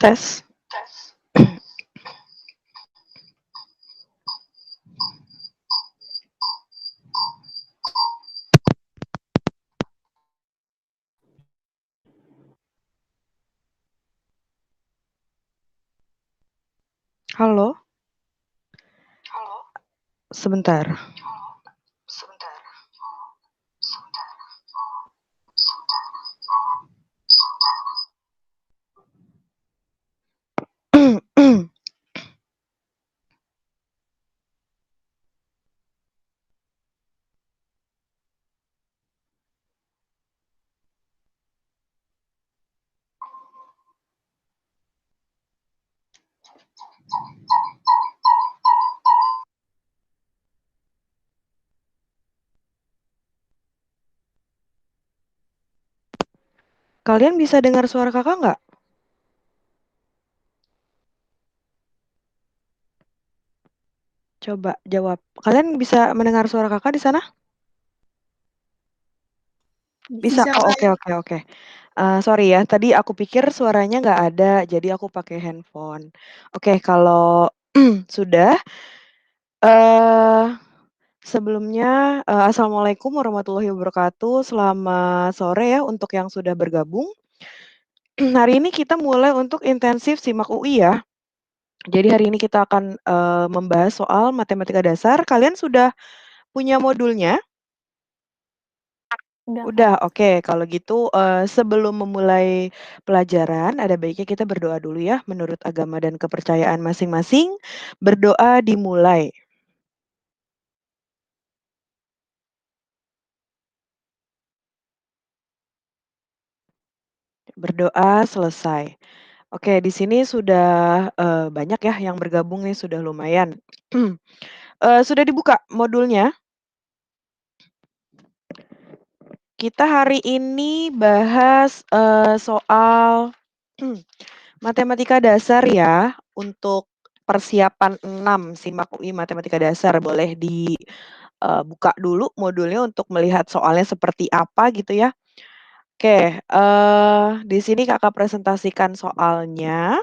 Tes. Halo? Sebentar. Kalian bisa dengar suara kakak nggak? Coba jawab. Kalian bisa mendengar suara kakak di sana? Bisa? Bisa, Oh, Kak. oke, oke, oke. Sorry ya, tadi aku pikir suaranya nggak ada, jadi aku pakai handphone. Oke, kalau sudah, eh sebelumnya, assalamualaikum warahmatullahi wabarakatuh. Selamat sore ya untuk yang sudah bergabung. Hari ini kita mulai untuk intensif simak UI ya. Jadi hari ini kita akan membahas soal matematika dasar. Kalian sudah punya modulnya? Udah, Udah, Kak. oke. Kalau gitu, sebelum memulai pelajaran, ada baiknya kita berdoa dulu ya, menurut agama dan kepercayaan masing-masing. Berdoa dimulai. Berdoa selesai. Oke, di sini sudah, banyak ya yang bergabung nih, sudah lumayan. Sudah dibuka modulnya? Kita hari ini bahas, soal matematika dasar ya, untuk persiapan 6 SIMAK UI Matematika Dasar. Boleh buka dulu modulnya untuk melihat soalnya seperti apa gitu ya. Oke, di sini Kakak presentasikan soalnya.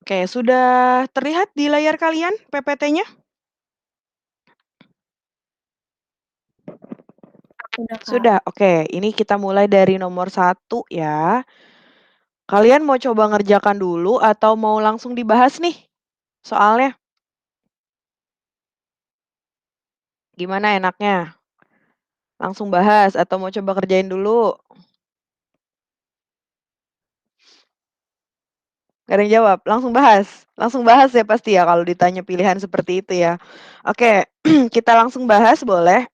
Oke, sudah terlihat di layar kalian PPT-nya? Udah, Kak. Sudah, oke. Ini kita mulai dari nomor 1 ya. Kalian mau coba ngerjakan dulu atau mau langsung dibahas nih soalnya? Gimana enaknya? Langsung bahas atau mau coba kerjain dulu? Nggak ada yang jawab, langsung bahas ya pasti ya kalau ditanya pilihan seperti itu ya. Oke, kita langsung bahas boleh.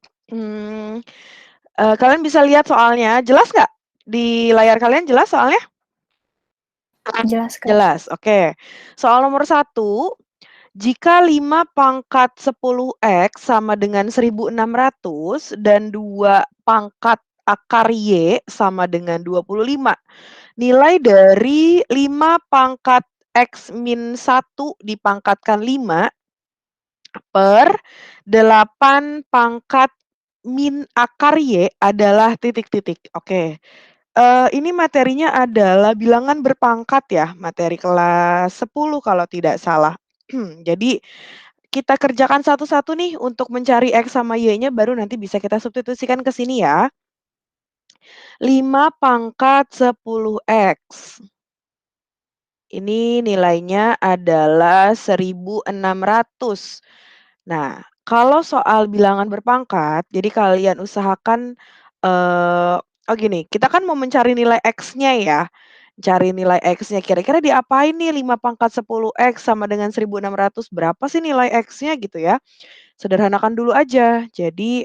Kalian bisa lihat soalnya, jelas nggak? Di layar kalian jelas soalnya? Jelas, Kak. Jelas, oke. Soal nomor 1, jika 5 pangkat 10x sama dengan 1600 dan 2 pangkat akar Y sama dengan 25. Nilai dari 5 pangkat X min 1 dipangkatkan 5 per 8 pangkat min akar Y adalah titik-titik. Oke, ini materinya adalah bilangan berpangkat ya, materi kelas 10 kalau tidak salah. Jadi kita kerjakan satu-satu nih untuk mencari X sama Y-nya baru nanti bisa kita substitusikan ke sini ya. 5 pangkat 10x. Ini nilainya adalah 1600. Nah, kalau soal bilangan berpangkat, jadi kalian usahakan, oh gini, kita kan mau mencari nilai X-nya ya, cari nilai X-nya kira-kira diapain nih 5 pangkat 10x sama dengan 1600, berapa sih nilai X-nya gitu ya. Sederhanakan dulu aja, jadi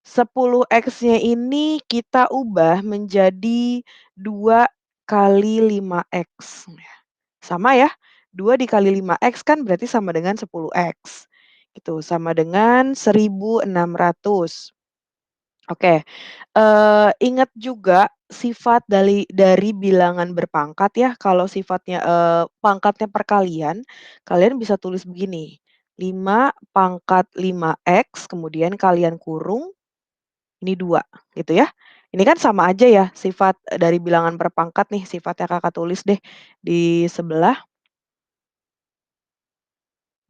10x-nya ini kita ubah menjadi 2 kali 5x. Sama ya, 2 dikali 5x kan berarti sama dengan 10x. Itu sama dengan 1.600. Oke, ingat juga sifat dari bilangan berpangkat ya, kalau sifatnya, pangkatnya perkalian, kalian bisa tulis begini, 5 pangkat 5x kemudian kalian kurung, ini 2 gitu ya. Ini kan sama aja ya sifat, dari bilangan berpangkat nih, sifatnya Kakak tulis deh di sebelah.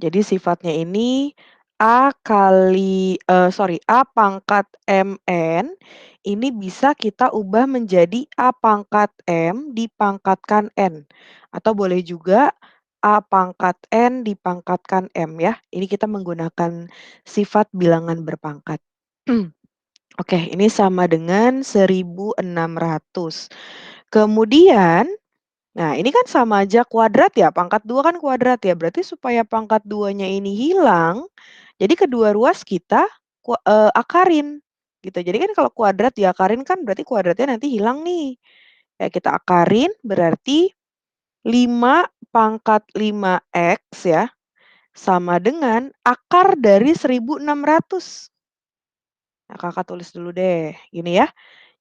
Jadi sifatnya ini A pangkat MN ini bisa kita ubah menjadi A pangkat M dipangkatkan N. Atau boleh juga A pangkat N dipangkatkan M ya. Ini kita menggunakan sifat bilangan berpangkat. Oke, ini sama dengan 1.600. Kemudian, nah ini kan sama aja kuadrat ya, pangkat 2 kan kuadrat ya, berarti supaya pangkat 2-nya ini hilang, jadi kedua ruas kita akarin, gitu. Jadi kan kalau kuadrat diakarin kan berarti kuadratnya nanti hilang nih. Ya kita akarin berarti 5 pangkat 5x ya, sama dengan akar dari 1.600. Nah Kakak tulis dulu deh, gini ya.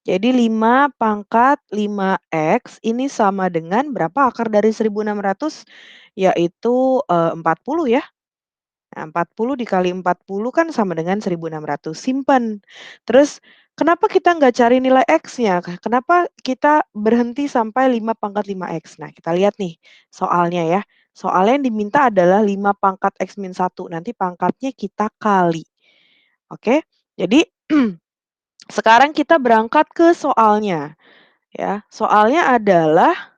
Jadi 5 pangkat 5x ini sama dengan berapa akar dari 1.600? Yaitu, 40 ya. Nah, 40 dikali 40 kan sama dengan 1.600, simpen. Terus kenapa kita nggak cari nilai x-nya? Kenapa kita berhenti sampai 5 pangkat 5x? Nah, kita lihat nih soalnya ya. Soalnya yang diminta adalah 5 pangkat x min 1, nanti pangkatnya kita kali. Oke, jadi sekarang kita berangkat ke soalnya. Ya, soalnya adalah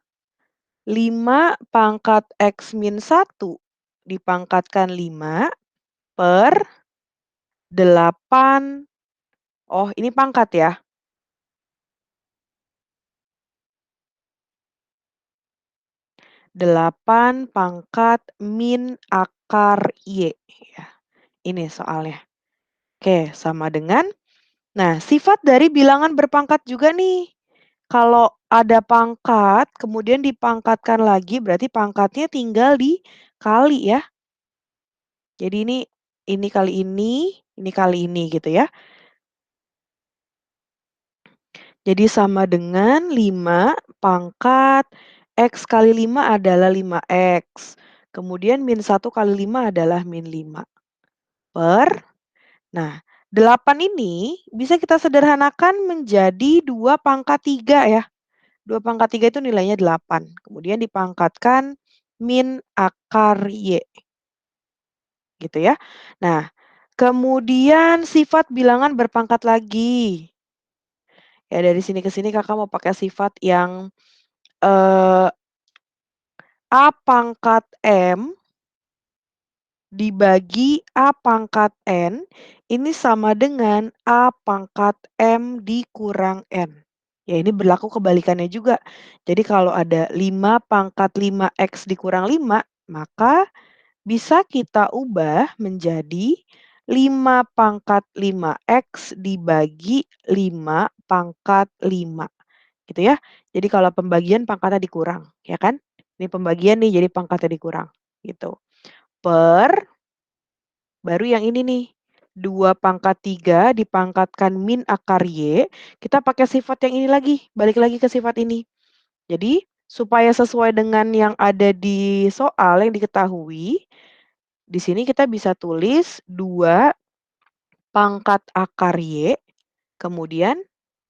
5 pangkat x min 1 dipangkatkan 5 per 8. Oh, ini pangkat ya. 8 pangkat min akar Y. Ya, ini soalnya. Oke, sama dengan, nah sifat dari bilangan berpangkat juga nih. Kalau ada pangkat, kemudian dipangkatkan lagi, berarti pangkatnya tinggal dikali ya. Jadi ini kali ini kali ini gitu ya. Jadi sama dengan 5 pangkat X kali 5 adalah 5X. Kemudian min 1 kali 5 adalah min 5. Nah 8 ini bisa kita sederhanakan menjadi 2 pangkat 3 ya. 2 pangkat 3 itu nilainya 8. Kemudian dipangkatkan min akar Y. Gitu ya. Nah, kemudian sifat bilangan berpangkat lagi. Ya dari sini ke sini Kakak mau pakai sifat yang, eee, A pangkat M dibagi A pangkat N, ini sama dengan A pangkat M dikurang N. Ya ini berlaku kebalikannya juga. Jadi kalau ada 5 pangkat 5X dikurang 5, maka bisa kita ubah menjadi 5 pangkat 5X dibagi 5 pangkat 5. Gitu ya. Jadi kalau pembagian pangkatnya dikurang, ya kan? Ini pembagian nih jadi pangkatnya dikurang, gitu. Per, baru yang ini nih, 2 pangkat 3 dipangkatkan min akar Y, kita pakai sifat yang ini lagi, balik lagi ke sifat ini. Jadi, supaya sesuai dengan yang ada di soal yang diketahui, di sini kita bisa tulis 2 pangkat akar Y, kemudian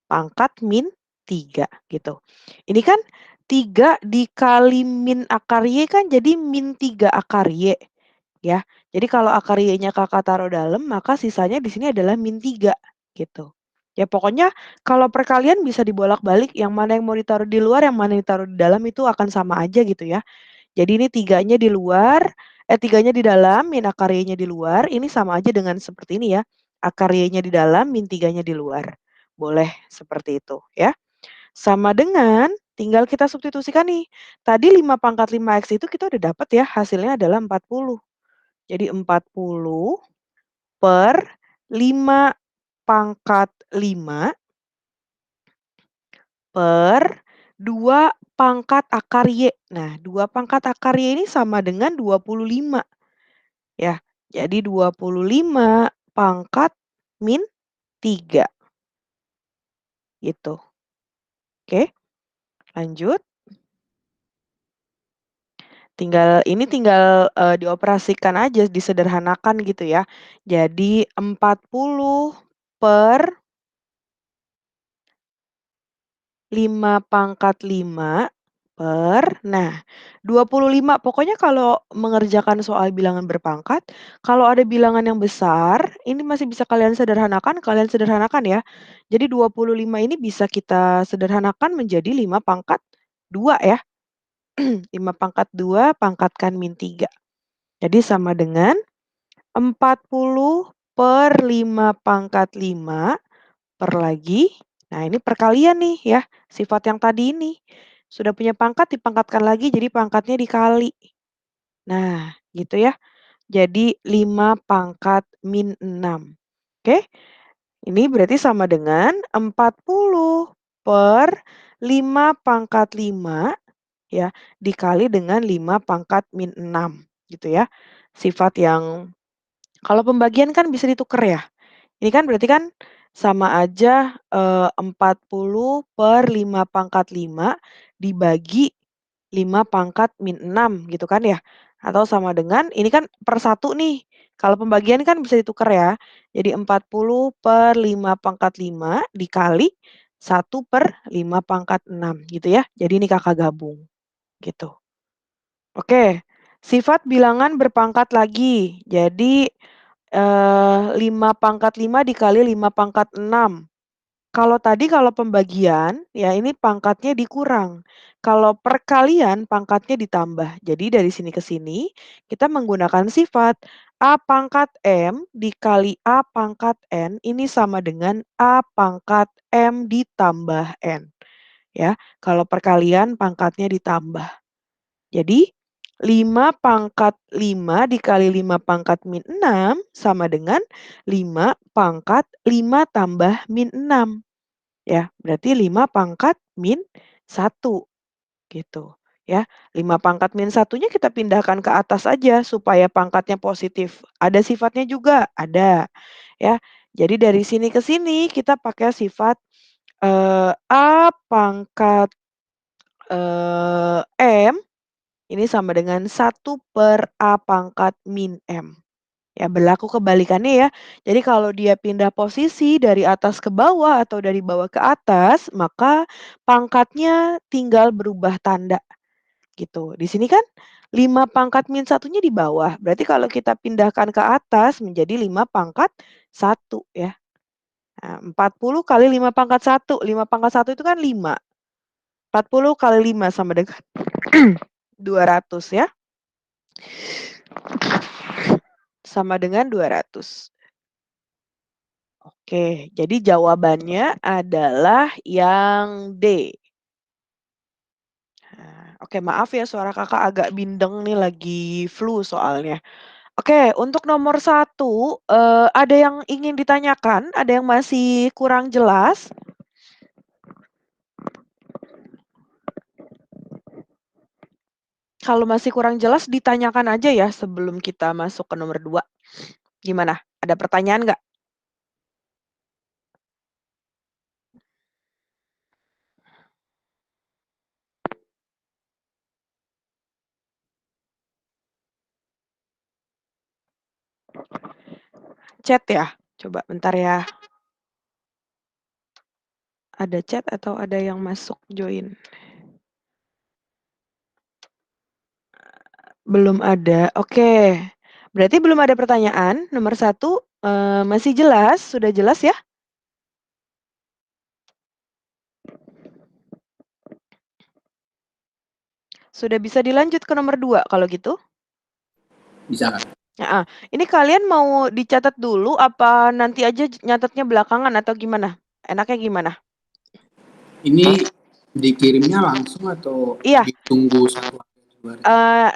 pangkat min 3 gitu. Ini kan 3 dikali min akar Y kan jadi min 3 akar Y ya. Jadi kalau akar Y-nya Kakak taruh dalam maka sisanya di sini adalah min 3 gitu. Ya pokoknya kalau perkalian bisa dibolak-balik yang mana yang mau ditaruh di luar, yang mana yang ditaruh di dalam itu akan sama aja gitu ya. Jadi ini 3-nya di luar, 3-nya di dalam, min akar Y-nya di luar, ini sama aja dengan seperti ini ya. Akar Y-nya di dalam, min 3-nya di luar. Boleh seperti itu ya. Sama dengan tinggal kita substitusikan nih. Tadi 5 pangkat 5X itu kita udah dapat ya, hasilnya adalah 40. Jadi 40 per 5 pangkat 5 per 2 pangkat akar Y. Nah, 2 pangkat akar Y ini sama dengan 25 ya. Jadi 25 pangkat min 3. Gitu. Oke, lanjut. Tinggal dioperasikan aja, disederhanakan gitu ya. Jadi 40 per 5 pangkat 5 per, nah 25, pokoknya kalau mengerjakan soal bilangan berpangkat, kalau ada bilangan yang besar, ini masih bisa kalian sederhanakan ya. Jadi 25 ini bisa kita sederhanakan menjadi 5 pangkat 2 ya. 5 pangkat 2 pangkatkan min 3. Jadi sama dengan 40 per 5 pangkat 5 per lagi, nah ini perkalian nih ya, sifat yang tadi ini. Sudah punya pangkat dipangkatkan lagi jadi pangkatnya dikali. Nah gitu ya, jadi 5 pangkat min 6. Oke, ini berarti sama dengan 40 per 5 pangkat 5 ya, dikali dengan 5 pangkat min 6 gitu ya. Sifat yang kalau pembagian kan bisa ditukar ya. Ini kan berarti kan sama aja, 40 per 5 pangkat 5 dibagi 5 pangkat min 6 gitu kan ya. Atau sama dengan ini kan per 1 nih, kalau pembagian kan bisa ditukar ya. Jadi 40 per 5 pangkat 5 dikali 1 per 5 pangkat 6 gitu ya. Jadi ini Kakak gabung, gitu. Oke, sifat bilangan berpangkat lagi. Jadi 5 pangkat 5 dikali 5 pangkat 6. Kalau pembagian, ya ini pangkatnya dikurang. Kalau perkalian, pangkatnya ditambah. Jadi dari sini ke sini, kita menggunakan sifat A pangkat M dikali A pangkat N, ini sama dengan A pangkat M ditambah N. Ya, kalau perkalian pangkatnya ditambah. Jadi 5 pangkat 5 dikali 5 pangkat min 6 sama dengan 5 pangkat 5 tambah min 6. Ya, berarti 5 pangkat min 1 gitu ya. 5 pangkat min 1-nya kita pindahkan ke atas aja supaya pangkatnya positif. Ada sifatnya juga? Ada ya. Jadi dari sini ke sini kita pakai sifat A pangkat M ini sama dengan 1 per A pangkat min M. Ya, berlaku kebalikannya ya. Jadi kalau dia pindah posisi dari atas ke bawah atau dari bawah ke atas, maka pangkatnya tinggal berubah tanda gitu. Di sini kan 5 pangkat min 1-nya di bawah. Berarti kalau kita pindahkan ke atas menjadi 5 pangkat 1 ya. Nah, 40 kali 5 pangkat 1. 5 pangkat 1 itu kan 5. 40 kali 5 sama dengan 200 ya. Sama dengan 200. Oke, jadi jawabannya adalah yang D. Nah, oke, maaf ya suara Kakak agak bindeng nih, lagi flu soalnya. Oke, untuk nomor 1, ada yang ingin ditanyakan? Ada yang masih kurang jelas? Kalau masih kurang jelas ditanyakan aja ya sebelum kita masuk ke nomor 2. Gimana? Ada pertanyaan nggak? Chat ya? Coba bentar ya. Ada chat atau ada yang masuk join? Belum ada, oke. Berarti belum ada pertanyaan, nomor 1, masih jelas? Sudah jelas ya? Sudah bisa dilanjut ke nomor 2 kalau gitu? Bisa, Kak. Heeh. Ini kalian mau dicatat dulu apa nanti aja nyatetnya belakangan atau gimana? Enaknya gimana? Ini dikirimnya langsung atau Iya. ditunggu satu hari?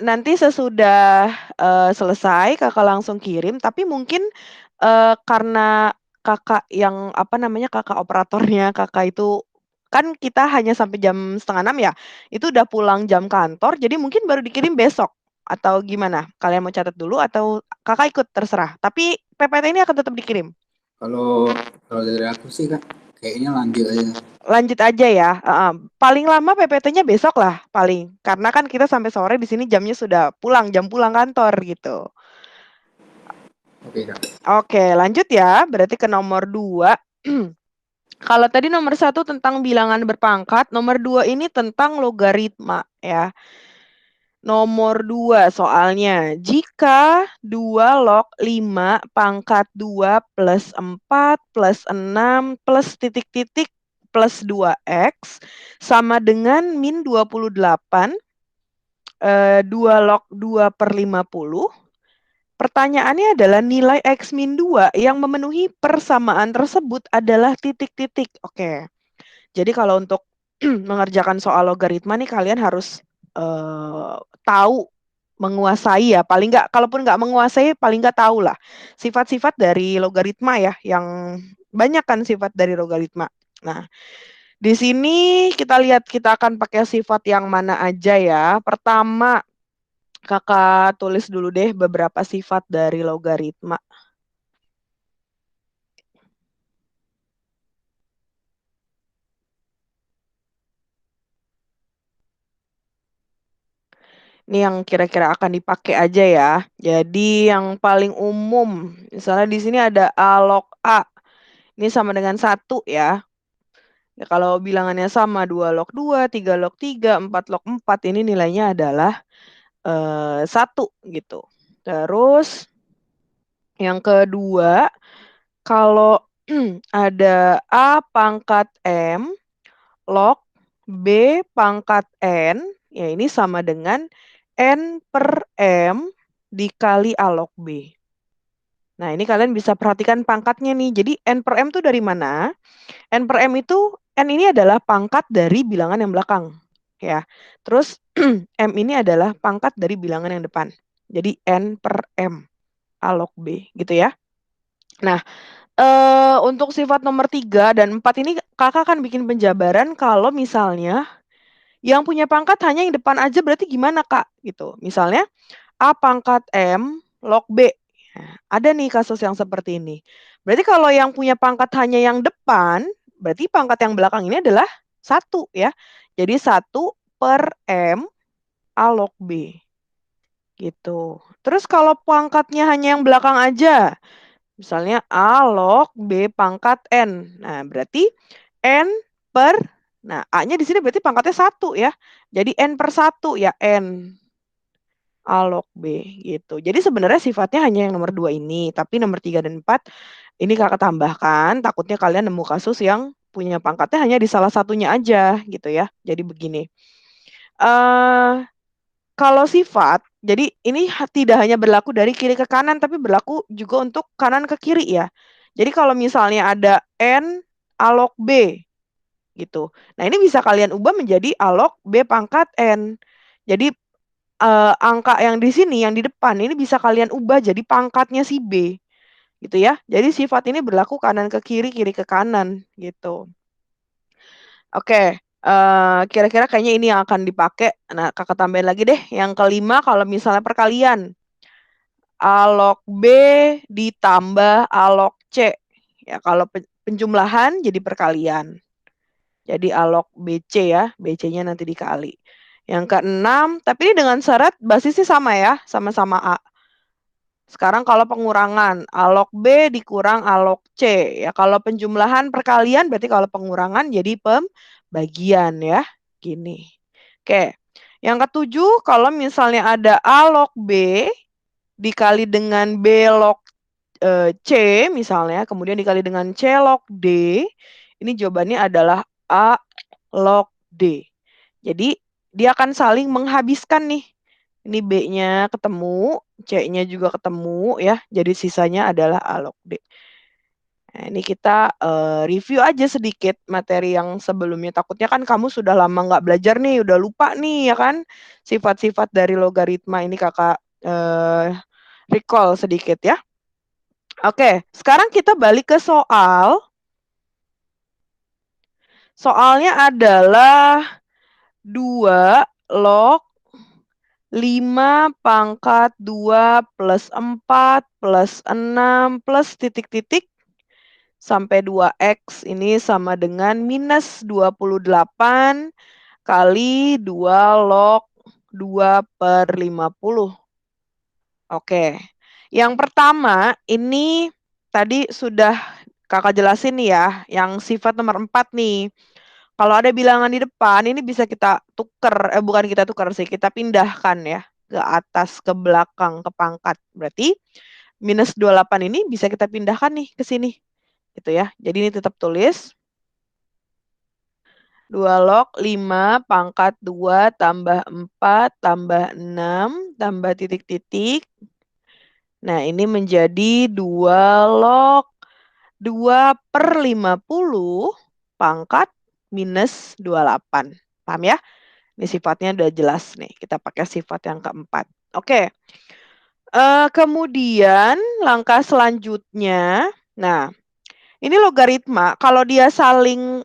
Nanti sesudah, selesai Kakak langsung kirim, tapi mungkin, karena Kakak yang, apa namanya, Kakak operatornya, Kakak itu kan kita hanya sampai jam 5:30 ya, itu udah pulang jam kantor, jadi mungkin baru dikirim besok. Atau gimana? Kalian mau catat dulu atau kakak ikut terserah. Tapi PPT ini akan tetap dikirim. Kalau dari aku sih Kak, kayaknya lanjut aja. Lanjut aja ya. Paling lama PPT-nya besok lah paling. Karena kan kita sampai sore di sini jamnya sudah pulang, jam pulang kantor gitu. Oke Kak. Oke, lanjut ya. Berarti ke nomor 2. Kalau tadi nomor 1 tentang bilangan berpangkat, nomor 2 ini tentang logaritma ya. Nomor 2 soalnya, jika 2 log 5 pangkat 2 plus 4 plus 6 plus titik-titik plus 2x sama dengan min 28, 2 log 2 per 50. Pertanyaannya adalah nilai x min 2 yang memenuhi persamaan tersebut adalah titik-titik. Oke, jadi kalau untuk mengerjakan soal logaritma nih kalian harus tahu, menguasai ya, paling nggak, kalaupun nggak menguasai, paling nggak tahu lah sifat-sifat dari logaritma ya, yang banyak kan sifat dari logaritma. Nah, di sini kita lihat kita akan pakai sifat yang mana aja ya. Pertama, kakak tulis dulu deh beberapa sifat dari logaritma. Ini yang kira-kira akan dipakai aja ya. Jadi yang paling umum, misalnya di sini ada A log A. Ini sama dengan 1 ya. Ya kalau bilangannya sama 2 log 2, 3 log 3, 4 log 4, ini nilainya adalah 1 gitu. Terus yang kedua, kalau ada A pangkat M log B pangkat N, ya ini sama dengan N per M dikali A log B. Nah, ini kalian bisa perhatikan pangkatnya nih. Jadi N per M itu dari mana? N per M itu, N ini adalah pangkat dari bilangan yang belakang. Ya. Terus M ini adalah pangkat dari bilangan yang depan. Jadi N per M A log B gitu ya. Nah, untuk sifat nomor 3 dan 4 ini kakak akan bikin penjabaran kalau misalnya yang punya pangkat hanya yang depan aja, berarti gimana Kak? Gitu. Misalnya A pangkat M log B. Nah, ada nih kasus yang seperti ini. Berarti kalau yang punya pangkat hanya yang depan, berarti pangkat yang belakang ini adalah 1 ya. Jadi 1 per M A log B. Gitu. Terus kalau pangkatnya hanya yang belakang aja, misalnya A log B pangkat N. Nah, berarti N per, nah A-nya di sini berarti pangkatnya 1 ya. Jadi N per 1 ya N A log B gitu. Jadi sebenarnya sifatnya hanya yang nomor 2 ini, tapi nomor 3 dan 4 ini kakak tambahkan, takutnya kalian nemu kasus yang punya pangkatnya hanya di salah satunya aja gitu ya. Jadi begini. Kalau sifat, jadi ini tidak hanya berlaku dari kiri ke kanan, tapi berlaku juga untuk kanan ke kiri ya. Jadi kalau misalnya ada N A log B gitu. Nah, ini bisa kalian ubah menjadi A log B pangkat N. Jadi angka yang di sini, yang di depan ini bisa kalian ubah jadi pangkatnya si B gitu ya. Jadi sifat ini berlaku kanan ke kiri, kiri ke kanan gitu. Oke, kira-kira kayaknya ini yang akan dipakai. Nah, kakak tambahin lagi deh. Yang kelima, kalau misalnya perkalian. A log B ditambah A log C. Ya, kalau penjumlahan jadi perkalian. Jadi A log BC ya, BC-nya nanti dikali. Yang keenam, tapi ini dengan syarat basisnya sama ya, sama-sama A. Sekarang kalau pengurangan, A log B dikurang A log C. Ya, kalau penjumlahan perkalian, berarti kalau pengurangan jadi pembagian ya. Gini. Oke. Yang ketujuh, kalau misalnya ada A log B dikali dengan B log C misalnya, kemudian dikali dengan C log D, ini jawabannya adalah A log D. Jadi dia akan saling menghabiskan nih. Ini B-nya ketemu, C-nya juga ketemu ya. Jadi sisanya adalah A log D. Nah, ini kita review aja sedikit materi yang sebelumnya. Takutnya kan kamu sudah lama nggak belajar nih, udah lupa nih ya kan. Sifat-sifat dari logaritma ini kakak recall sedikit ya. Oke, sekarang kita balik ke soal. Soalnya adalah 2 log 5 pangkat 2 plus 4 plus 6 plus titik-titik sampai 2x ini sama dengan minus 28 kali 2 log 2/50. Oke. Yang pertama ini tadi sudah Kakak jelasin nih ya, yang sifat nomor 4 nih. Kalau ada bilangan di depan ini bisa kita tuker, bukan kita tuker sih, kita pindahkan ya ke atas, ke belakang, ke pangkat. Berarti minus 28 ini bisa kita pindahkan nih ke sini. Gitu ya. Jadi ini tetap tulis 2 log 5 pangkat 2 tambah 4 tambah 6 tambah titik-titik. Nah, ini menjadi 2 log 2/50 pangkat minus 28. Paham ya? Ini sifatnya udah jelas nih. Kita pakai sifat yang keempat. Oke. Kemudian langkah selanjutnya, nah ini logaritma, kalau dia saling,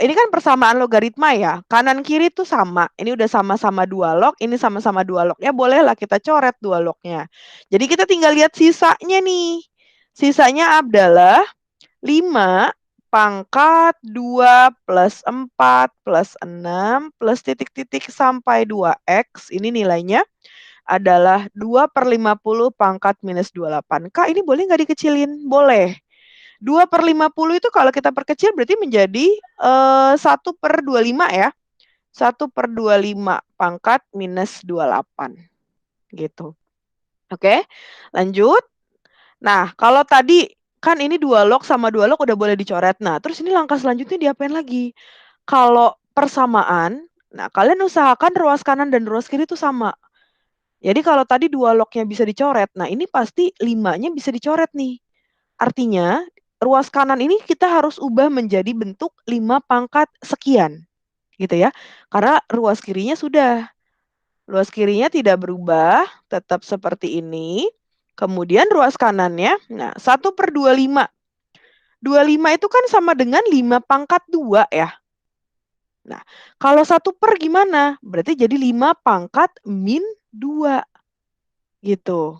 ini kan persamaan logaritma ya, kanan kiri tuh sama. Ini udah sama-sama 2 log, ini sama-sama 2 log. Ya bolehlah kita coret 2 lognya. Jadi kita tinggal lihat sisanya nih. Sisanya adalah 5 pangkat 2 plus 4 plus 6 plus titik-titik sampai 2x. Ini nilainya adalah 2/50 pangkat minus 28. Kak, ini boleh nggak dikecilin? Boleh. 2/50 itu kalau kita perkecil berarti menjadi 1/25 ya. 1/25 pangkat minus 28. Gitu. Oke, lanjut. Nah, kalau tadi kan ini 2 log sama 2 log udah boleh dicoret. Nah, terus ini langkah selanjutnya diapain lagi? Kalau persamaan, nah kalian usahakan ruas kanan dan ruas kiri itu sama. Jadi kalau tadi 2 lognya bisa dicoret, nah ini pasti 5-nya bisa dicoret nih. Artinya, ruas kanan ini kita harus ubah menjadi bentuk 5 pangkat sekian. Gitu ya. Karena ruas kirinya sudah. Ruas kirinya tidak berubah, tetap seperti ini. Kemudian ruas kanannya, nah 1/25. 25 itu kan sama dengan 5 pangkat 2 ya. Nah, kalau 1/, gimana? Berarti jadi 5 pangkat min 2. Gitu.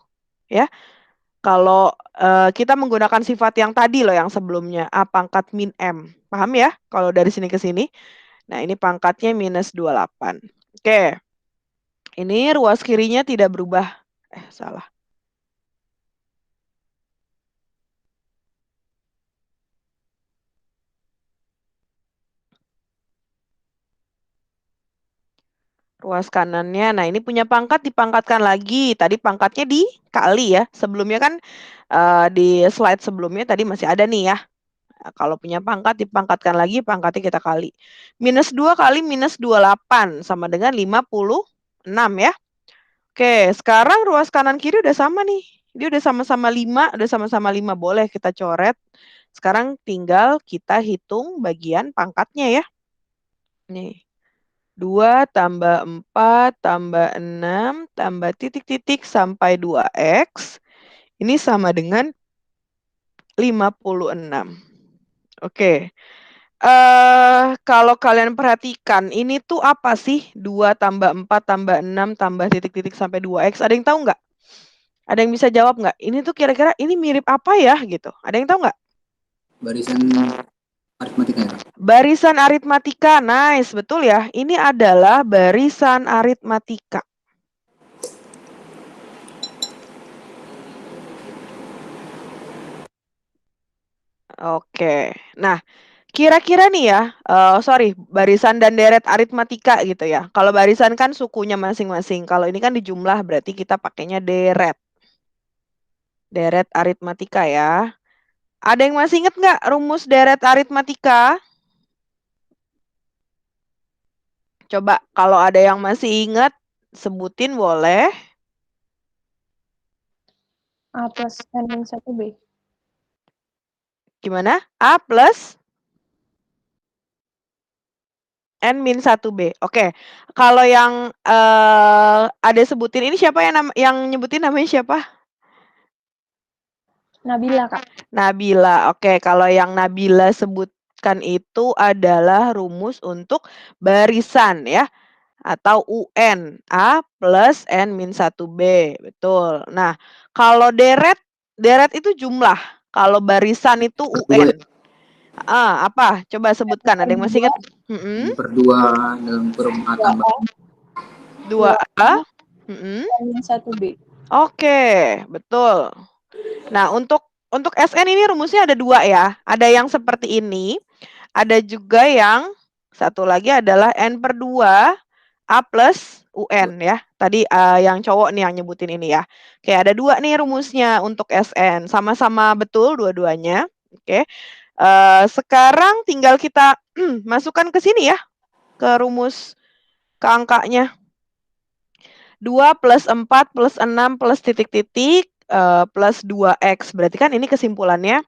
Ya. Kalau kita menggunakan sifat yang tadi loh, yang sebelumnya, A pangkat min M. Paham ya? Kalau dari sini ke sini. Nah, ini pangkatnya minus 28. Oke. Ini ruas kirinya tidak berubah. Salah. Ruas kanannya, nah ini punya pangkat dipangkatkan lagi. Tadi pangkatnya dikali ya. Sebelumnya kan di slide sebelumnya tadi masih ada nih ya. Nah, kalau punya pangkat dipangkatkan lagi, pangkatnya kita kali. Minus 2 kali minus 28 sama dengan 56 ya. Oke, sekarang ruas kanan kiri udah sama nih. Dia udah sama-sama 5, udah sama-sama 5. Boleh kita coret. Sekarang tinggal kita hitung bagian pangkatnya ya. Nih. 2 tambah 4 tambah 6 tambah titik-titik sampai 2x. Ini sama dengan 56. Oke. Kalau kalian perhatikan, ini tuh apa sih? 2 tambah 4 tambah 6 tambah titik-titik sampai 2x. Ada yang tahu nggak? Ada yang bisa jawab nggak? Ini tuh kira-kira ini mirip apa ya gitu? Ada yang tahu nggak? Barisan aritmatika ya, Kak? Barisan aritmatika. Nice, betul ya. Ini adalah barisan aritmatika. Oke. Nah, kira-kira nih ya, barisan dan deret aritmatika gitu ya. Kalau barisan kan sukunya masing-masing. Kalau ini kan di jumlah berarti kita pakainya deret. Deret aritmatika ya. Ada yang masih ingat nggak rumus deret aritmatika? Coba kalau ada yang masih ingat, sebutin boleh. A plus N min 1B. Gimana? A plus N min 1B. Oke. Kalau yang ada sebutin ini siapa yang nyebutin namanya siapa? Nabila, Kak. Nabila. Oke, kalau yang Nabila sebutkan itu adalah rumus untuk barisan ya. atau UN, A plus N min 1B, betul. Nah, kalau deret itu jumlah, kalau barisan itu UN. Apa? Coba sebutkan, ada yang masih ingat? N per 2 dalam kurung A tambah 2A. N min 1B. Oke, betul. Nah, untuk SN ini rumusnya ada 2 ya. Ada yang seperti ini, ada juga yang satu lagi adalah N per 2 A plus UN ya. Tadi yang cowok nih yang nyebutin ini ya. Oke, ada 2 nih rumusnya untuk SN. Sama-sama betul dua-duanya. Oke. Sekarang tinggal kita masukkan ke sini ya. Ke rumus ke angkanya. 2 plus 4 plus 6 plus titik-titik plus 2X. Berarti kan ini kesimpulannya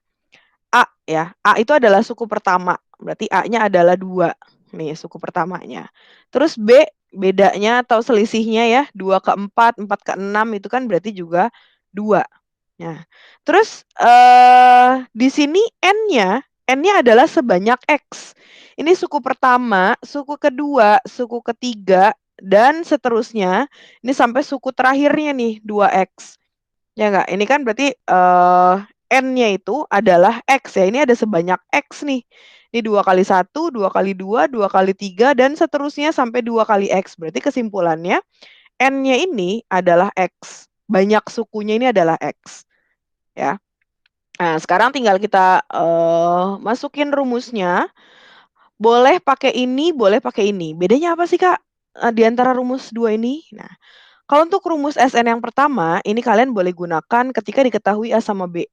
A ya. A itu adalah suku pertama. Berarti A-nya adalah 2. Nih suku pertamanya. Terus B bedanya atau selisihnya ya 2 ke 4, 4 ke 6 itu kan berarti juga 2. Nah, terus di sini N-nya adalah sebanyak X. Ini suku pertama, suku kedua, suku ketiga, dan seterusnya. Ini sampai suku terakhirnya nih 2X. Ya enggak? Ini kan berarti N-nya itu adalah X ya. Ini ada sebanyak X nih. Ini 2 kali 1, 2 kali 2, 2 kali 3, dan seterusnya sampai 2 kali X. Berarti kesimpulannya N-nya ini adalah X. Banyak sukunya ini adalah X. Ya. Nah, sekarang tinggal kita masukin rumusnya. Boleh pakai ini, boleh pakai ini. Bedanya apa sih, Kak? Di antara rumus 2 ini? Nah, kalau untuk rumus SN yang pertama, ini kalian boleh gunakan ketika diketahui A sama B.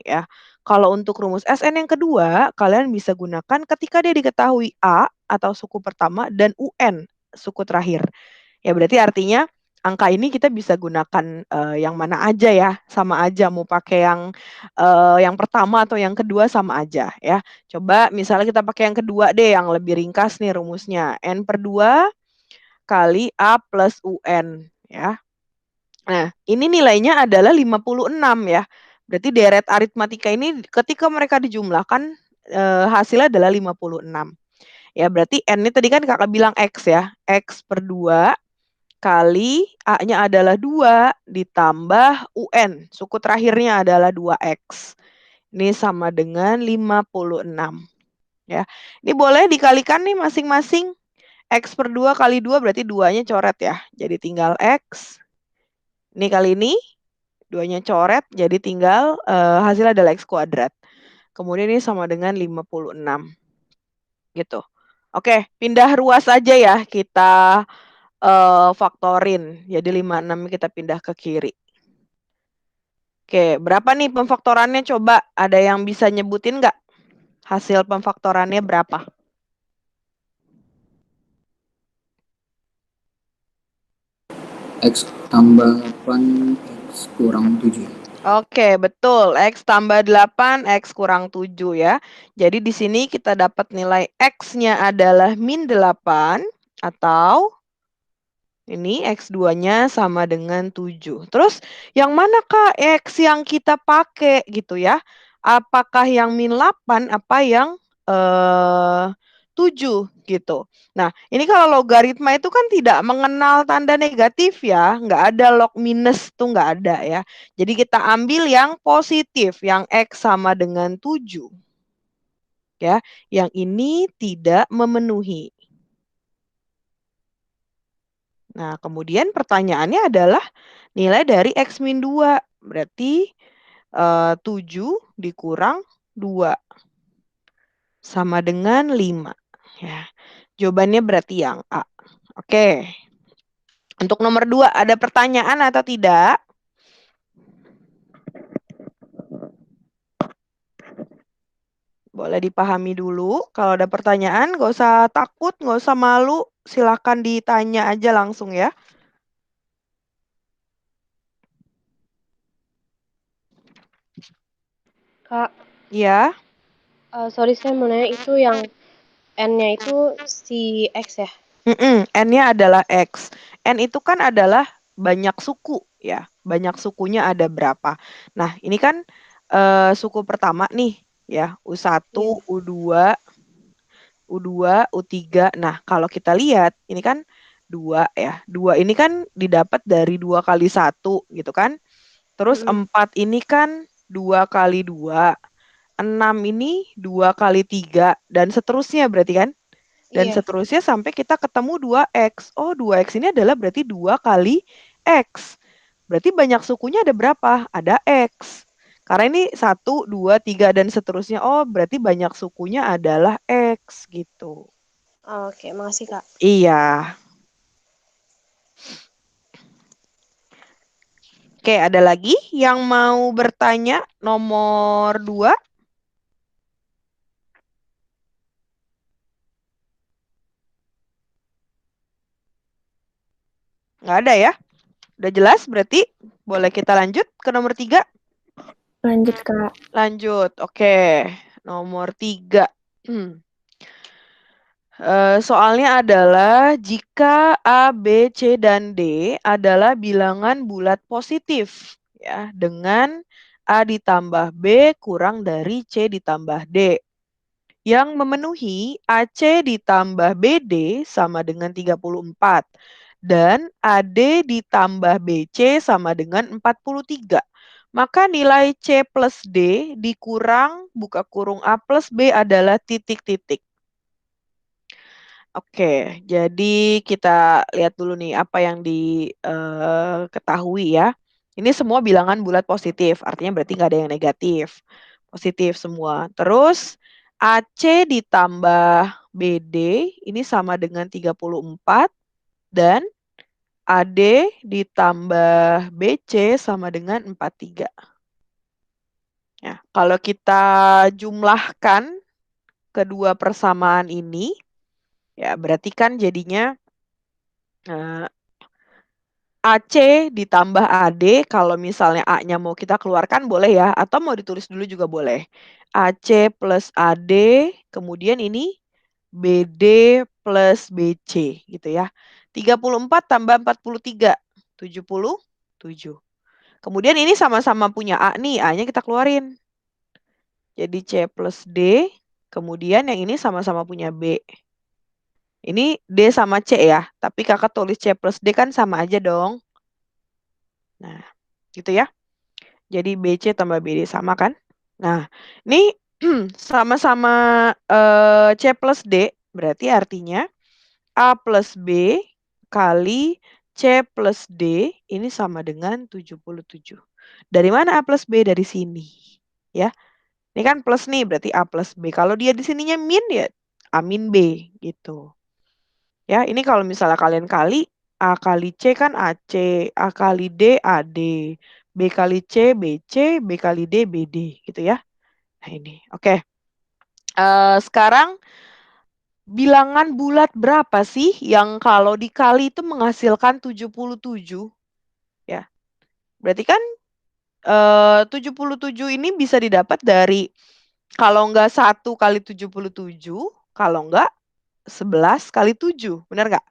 Ya. Kalau untuk rumus SN yang kedua, kalian bisa gunakan ketika dia diketahui A atau suku pertama dan UN, suku terakhir. Ya berarti artinya angka ini kita bisa gunakan yang mana aja ya, sama aja mau pakai yang pertama atau yang kedua sama aja ya. Coba misalnya kita pakai yang kedua deh yang lebih ringkas nih rumusnya. N per 2 kali A plus UN ya. Nah, ini nilainya adalah 56 ya. Berarti deret aritmatika ini ketika mereka dijumlahkan hasilnya adalah 56. Ya, berarti N ini tadi kan Kakak bilang X ya. X per 2 kali A-nya adalah 2 ditambah UN. Suku terakhirnya adalah 2X. Ini sama dengan 56. Ya. Ini boleh dikalikan nih masing-masing. X per 2 kali 2 berarti 2-nya coret ya. Jadi tinggal X. Ini kali ini 2-nya coret. Jadi tinggal hasilnya adalah X kuadrat. Kemudian ini sama dengan 56. Gitu. Oke, pindah ruas aja ya. Kita faktorin. Jadi 56 kita pindah ke kiri. Oke, berapa nih pemfaktorannya? Coba ada yang bisa nyebutin nggak? Hasil pemfaktorannya berapa? X tambah 8, X kurang 7. Oke, betul. X tambah 8, X kurang 7 ya. Jadi di sini kita dapat nilai X-nya adalah min 8 atau ini X2-nya sama dengan 7. Terus yang mana Kak X yang kita pakai gitu ya? Apakah yang min 8 apa yang 7 gitu. Nah, ini kalau logaritma itu kan tidak mengenal tanda negatif ya. Nggak ada log minus tuh nggak ada ya. Jadi kita ambil yang positif, yang X sama dengan 7. Ya, yang ini tidak memenuhi. Nah, kemudian pertanyaannya adalah nilai dari X min 2. Berarti 7 dikurang 2. Sama dengan 5. Ya. Jawabannya berarti yang A. Oke. Untuk nomor 2, ada pertanyaan atau tidak? Boleh dipahami dulu. Kalau ada pertanyaan, nggak usah takut, nggak usah malu. Silakan ditanya aja langsung ya. Kak, Ya. sorry saya mau nanya itu yang N-nya itu si X ya? N-nya adalah X. N itu kan adalah banyak suku ya. Banyak sukunya ada berapa. Nah, ini kan suku pertama nih ya. U1, Iya. U2, U3. Nah, kalau kita lihat ini kan 2 ya. 2 ini kan didapat dari 2 kali 1 gitu kan. Terus 4 ini kan 2 kali 2. 6 ini 2 kali 3 dan seterusnya berarti kan? Dan Iya. seterusnya sampai kita ketemu 2x. Oh, 2x ini adalah berarti 2 kali x. Berarti banyak sukunya ada berapa? Ada x. Karena ini 1, 2, 3, dan seterusnya. Oh, berarti banyak sukunya adalah x gitu. Oke, makasih Kak. Iya. Oke, ada lagi yang mau bertanya nomor 2? Nggak ada ya? Udah jelas berarti boleh kita lanjut ke nomor 3? Lanjut, Kak. Lanjut, oke. Nomor 3. Soalnya adalah jika A, B, C, dan D adalah bilangan bulat positif ya dengan A ditambah B kurang dari C ditambah D. Yang memenuhi AC ditambah BD sama dengan 34 dan AD ditambah BC sama dengan 43. Maka nilai C plus D dikurang buka kurung A plus B adalah titik-titik. Oke, jadi kita lihat dulu nih apa yang diketahui ya. Ini semua bilangan bulat positif, artinya berarti nggak ada yang negatif. Positif semua. Terus AC ditambah BD ini sama dengan 34 dan AD ditambah BC sama dengan 43. Ya, kalau kita jumlahkan kedua persamaan ini, ya berarti kan jadinya AC ditambah AD, kalau misalnya A-nya mau kita keluarkan boleh ya, atau mau ditulis dulu juga boleh. AC plus AD, kemudian ini BD plus BC gitu ya. 34 tambah 43, 77. Kemudian ini sama-sama punya A nih, A-nya kita keluarin. Jadi C plus D, kemudian yang ini sama-sama punya B. Ini D sama C ya, tapi kakak tulis C plus D kan sama aja dong. Nah, gitu ya. Jadi BC tambah BD sama kan? Nah, ini sama-sama C plus D, berarti artinya A plus B kali C plus D ini sama dengan 77. Dari mana A plus B? Dari sini. Ya, ini kan plus nih, berarti A plus B. Kalau dia di sininya min ya A min B gitu. Ya, ini kalau misalnya kalian kali A kali C kan AC, A kali D AD, B kali C BC, B kali D BD gitu ya. Nah ini, oke. Sekarang bilangan bulat berapa sih yang kalau dikali itu menghasilkan 77? Ya, berarti kan 77 ini bisa didapat dari kalau nggak 1 kali 77, kalau nggak 11 kali 7, benar nggak?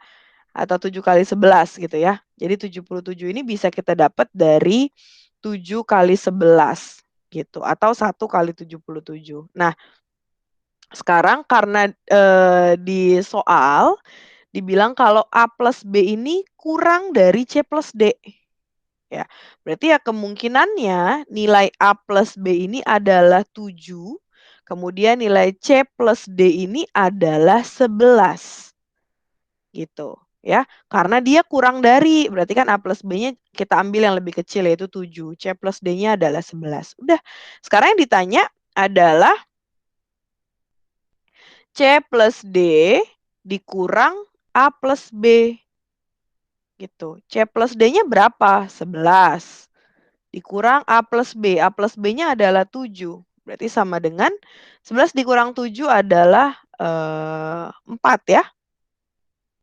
Atau 7 kali 11 gitu ya. Jadi 77 ini bisa kita dapat dari 7 kali 11 gitu. Atau 1 kali 77. Nah, sekarang karena di soal dibilang kalau A plus B ini kurang dari C plus D. Ya, berarti ya kemungkinannya nilai A plus B ini adalah 7. Kemudian nilai C plus D ini adalah 11. Gitu ya. Karena dia kurang dari, berarti kan A plus B-nya kita ambil yang lebih kecil yaitu 7. C plus D-nya adalah 11. Udah, sekarang yang ditanya adalah C plus D dikurang A plus B. Gitu. C plus D-nya berapa? 11. Dikurang A plus B. A plus B-nya adalah 7. Berarti sama dengan 11 dikurang 7 adalah 4 ya.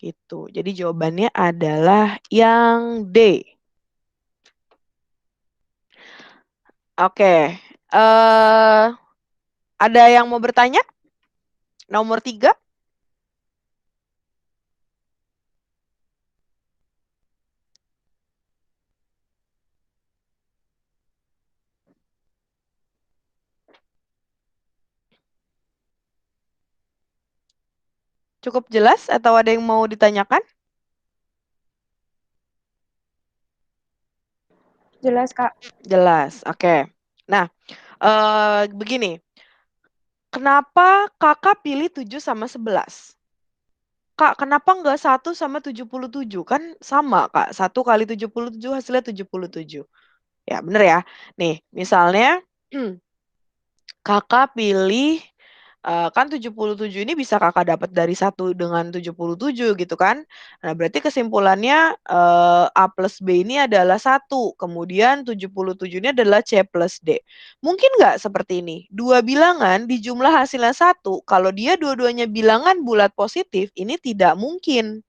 Gitu. Jadi jawabannya adalah yang D. Oke. Ada yang mau bertanya? Nomor 3. Cukup jelas atau ada yang mau ditanyakan? Jelas, Kak. Jelas, oke. Nah, begini. Kenapa Kakak pilih 7 sama 11? Kak, kenapa nggak 1 sama 77? Kan sama, Kak. 1 kali 77 hasilnya 77. Ya, bener ya. Nih, misalnya Kakak pilih, kan 77 ini bisa Kakak dapat dari 1 dengan 77 gitu kan. Nah, berarti kesimpulannya, A plus B ini adalah 1, kemudian 77 ini adalah C plus D. Mungkin nggak seperti ini? Dua bilangan dijumlah hasilnya 1, kalau dia dua-duanya bilangan bulat positif, ini tidak mungkin.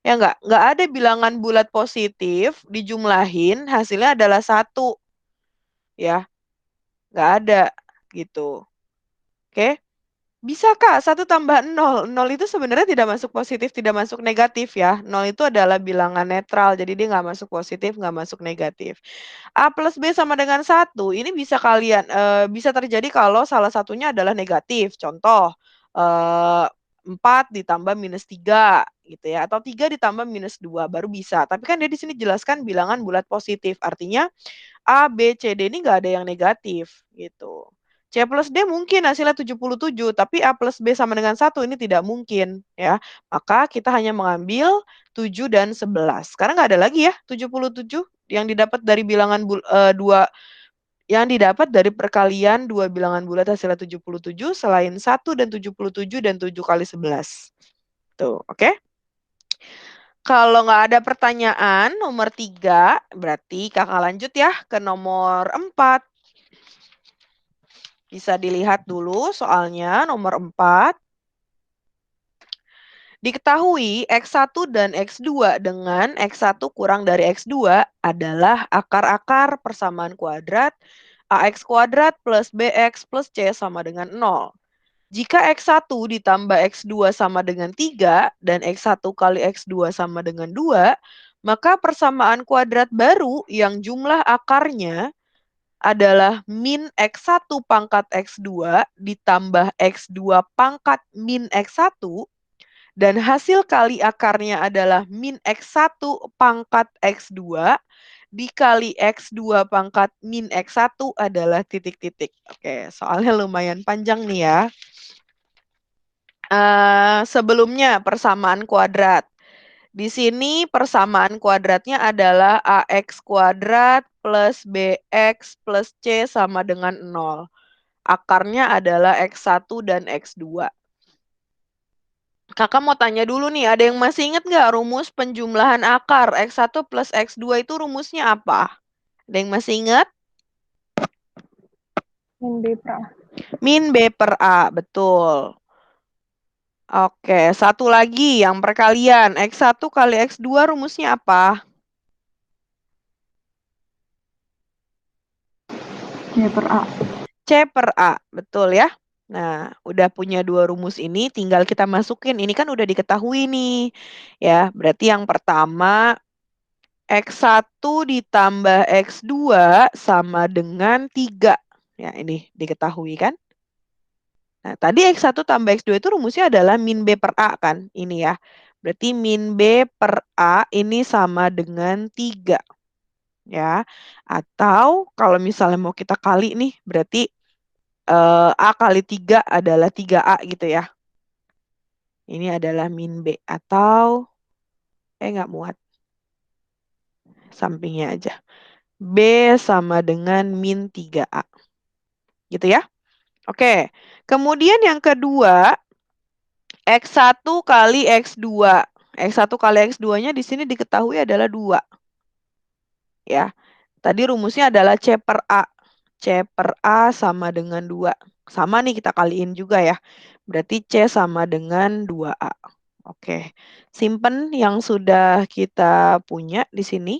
Ya nggak? Nggak ada bilangan bulat positif dijumlahin hasilnya adalah 1, ya. Nggak ada, gitu. Oke? Bisa Kak, 1 tambah 0. 0 itu sebenarnya tidak masuk positif, tidak masuk negatif ya. 0 itu adalah bilangan netral, jadi dia nggak masuk positif, nggak masuk negatif. A plus B sama dengan 1, ini bisa bisa terjadi kalau salah satunya adalah negatif. Contoh, 4 ditambah minus 3 gitu ya, atau 3 ditambah minus 2 baru bisa. Tapi kan dia di sini jelaskan bilangan bulat positif, artinya A, B, C, D ini nggak ada yang negatif gitu. C plus D mungkin hasilnya 77, tapi A plus B sama dengan 1 ini tidak mungkin ya. Maka kita hanya mengambil 7 dan 11. Karena nggak ada lagi ya 77 yang didapat dari bilangan 2 yang didapat dari perkalian 2 bilangan bulat hasilnya 77 selain 1 dan 77 dan 7 kali 11. Tuh, oke? Kalau nggak ada pertanyaan nomor 3, berarti Kakak lanjut ya ke nomor 4. Bisa dilihat dulu soalnya nomor 4. Diketahui X1 dan X2 dengan X1 kurang dari X2 adalah akar-akar persamaan kuadrat AX kuadrat plus BX plus C sama dengan 0. Jika X1 ditambah X2 sama dengan 3 dan X1 kali X2 sama dengan 2, maka persamaan kuadrat baru yang jumlah akarnya adalah min X1 pangkat X2 ditambah X2 pangkat min X1 dan hasil kali akarnya adalah min X1 pangkat X2 dikali X2 pangkat min X1 adalah titik-titik. Oke, soalnya lumayan panjang nih ya. Sebelumnya persamaan kuadrat. Di sini persamaan kuadratnya adalah AX kuadrat plus BX plus C sama dengan 0. Akarnya adalah X1 dan X2. Kakak mau tanya dulu nih, ada yang masih ingat nggak rumus penjumlahan akar? X1 plus X2 itu rumusnya apa? Ada yang masih ingat? Min B per A. Min B per A, betul. Oke, satu lagi yang perkalian. X1 kali X2 rumusnya apa? C per A. C per A, betul ya? Nah, udah punya 2 rumus ini, tinggal kita masukin. Ini kan udah diketahui nih. Ya, berarti yang pertama, X1 ditambah X2 sama dengan 3. Ya, ini diketahui kan? Nah, tadi X1 tambah X2 itu rumusnya adalah min B per A kan? Ini ya. Berarti min B per A ini sama dengan 3. Ya. Atau kalau misalnya mau kita kali nih, berarti A kali 3 adalah 3A gitu ya. Ini adalah min B. Atau, nggak muat. Sampingnya aja. B sama dengan min 3A. Gitu ya. Oke. Kemudian yang kedua, X1 kali X2. X1 kali X2-nya di sini diketahui adalah 2. Ya. Tadi rumusnya adalah C per A. C per A sama dengan 2. Sama nih kita kaliin juga ya. Berarti C sama dengan 2A. Oke. Simpen yang sudah kita punya di sini.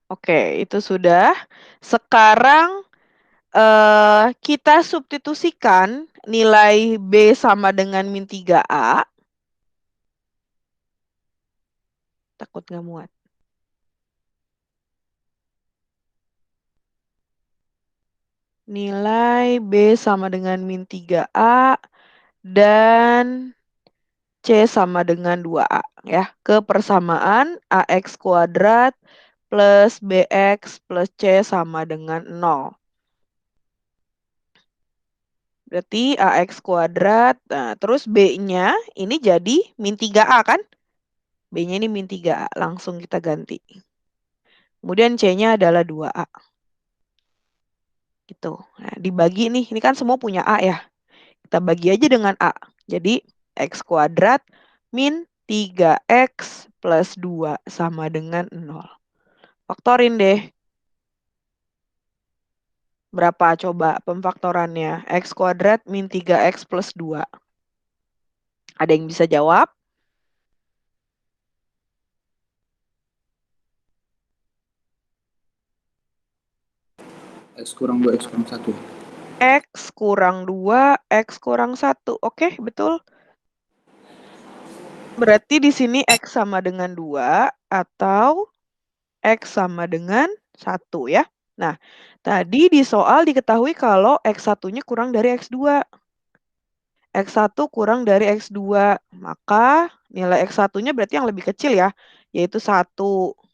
Oke, itu sudah. Sekarang kita substitusikan nilai B sama dengan min 3A. Takut nggak muat. nilai B sama dengan min 3A dan C sama dengan 2A ya. Ke persamaan AX kuadrat plus BX plus C sama dengan 0. Berarti AX kuadrat, nah terus B-nya ini jadi min 3A kan? B-nya ini min 3A, langsung kita ganti. Kemudian C-nya adalah 2A. Gitu. Nah, dibagi nih, ini kan semua punya A ya. Kita bagi aja dengan A. Jadi X kuadrat min 3X plus 2 sama dengan 0. Faktorin deh. Berapa coba pemfaktorannya? X kuadrat min 3X plus 2. Ada yang bisa jawab? X kurang 2, X kurang 1. X kurang 2, X kurang 1. Oke, betul. Berarti di sini X sama dengan 2 atau X sama dengan 1 ya. Nah, tadi di soal diketahui kalau X1-nya kurang dari X2. X1 kurang dari X2. Maka nilai X1-nya berarti yang lebih kecil ya, yaitu 1.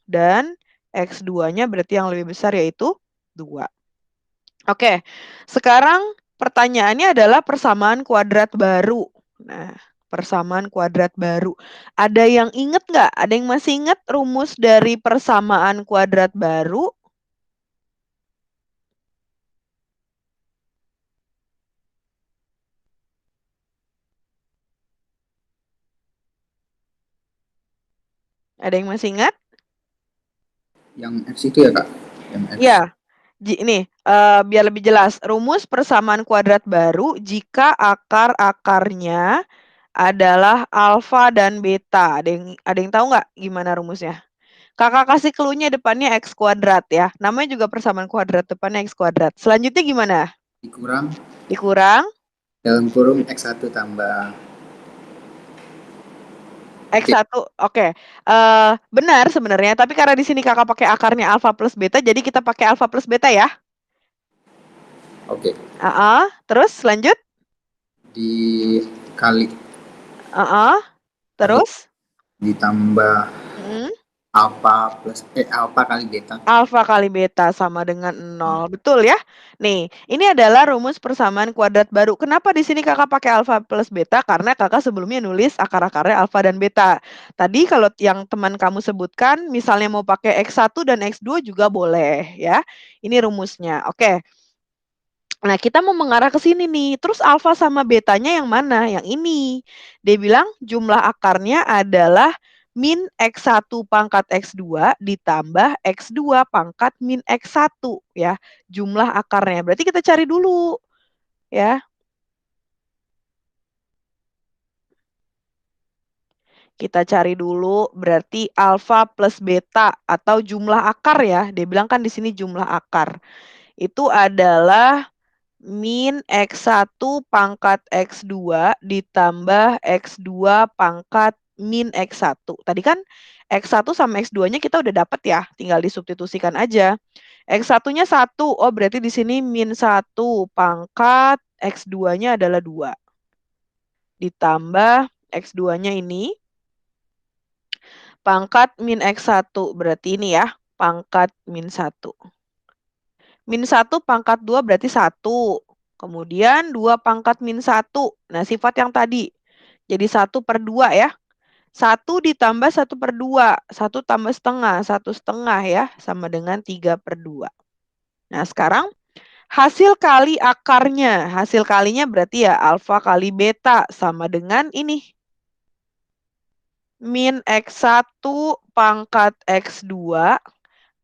Dan X2-nya berarti yang lebih besar yaitu 2. Oke, sekarang pertanyaannya adalah persamaan kuadrat baru. Nah, persamaan kuadrat baru. Ada yang inget nggak? Ada yang masih inget rumus dari persamaan kuadrat baru? Ada yang masih ingat? Yang X itu ya Kak? Yang X. Ya, ini biar lebih jelas. Rumus persamaan kuadrat baru jika akar-akarnya adalah alfa dan beta. Ada yang tahu nggak gimana rumusnya? Kakak kasih clue-nya depannya X kuadrat ya. Namanya juga persamaan kuadrat, depannya X kuadrat. Selanjutnya gimana? Dikurang dalam kurung X1 tambah X1, oke. Benar sebenarnya, tapi karena di sini kakak pakai akarnya alfa plus beta, jadi kita pakai alfa plus beta ya. Oke. Terus lanjut. Dikali. Terus? Ditambah alfa kali beta. Alfa kali beta sama dengan 0. Betul ya? Nih, ini adalah rumus persamaan kuadrat baru. Kenapa di sini kakak pakai alfa plus beta? Karena kakak sebelumnya nulis akar-akarnya alfa dan beta. Tadi kalau yang teman kamu sebutkan, misalnya mau pakai X1 dan X2 juga boleh ya. Ini rumusnya. Oke. Nah, kita mau mengarah ke sini nih. Terus alfa sama betanya yang mana? Yang ini. Dia bilang jumlah akarnya adalah min X1 pangkat X2 ditambah X2 pangkat min X1 ya. Jumlah akarnya. Berarti kita cari dulu ya. Kita cari dulu berarti alfa plus beta atau jumlah akar ya. Dia bilang kan di sini jumlah akar. Itu adalah min X1 pangkat X2 ditambah X2 pangkat min X1. Tadi kan X1 sama X2-nya kita udah dapat ya, tinggal disubstitusikan aja. X1-nya 1, oh berarti di sini min 1 pangkat X2-nya adalah 2. Ditambah X2-nya ini, pangkat min X1, berarti ini ya, pangkat min 1. Min 1 pangkat 2 berarti 1. Kemudian 2 pangkat min 1. Nah, sifat yang tadi. Jadi 1 per 2 ya. 1 ditambah 1 per 2. 1 tambah setengah. 1 setengah ya. Sama dengan 3 per 2. Nah, sekarang hasil kali akarnya. Hasil kalinya berarti ya alfa kali beta. Sama dengan ini. Min X1 pangkat X2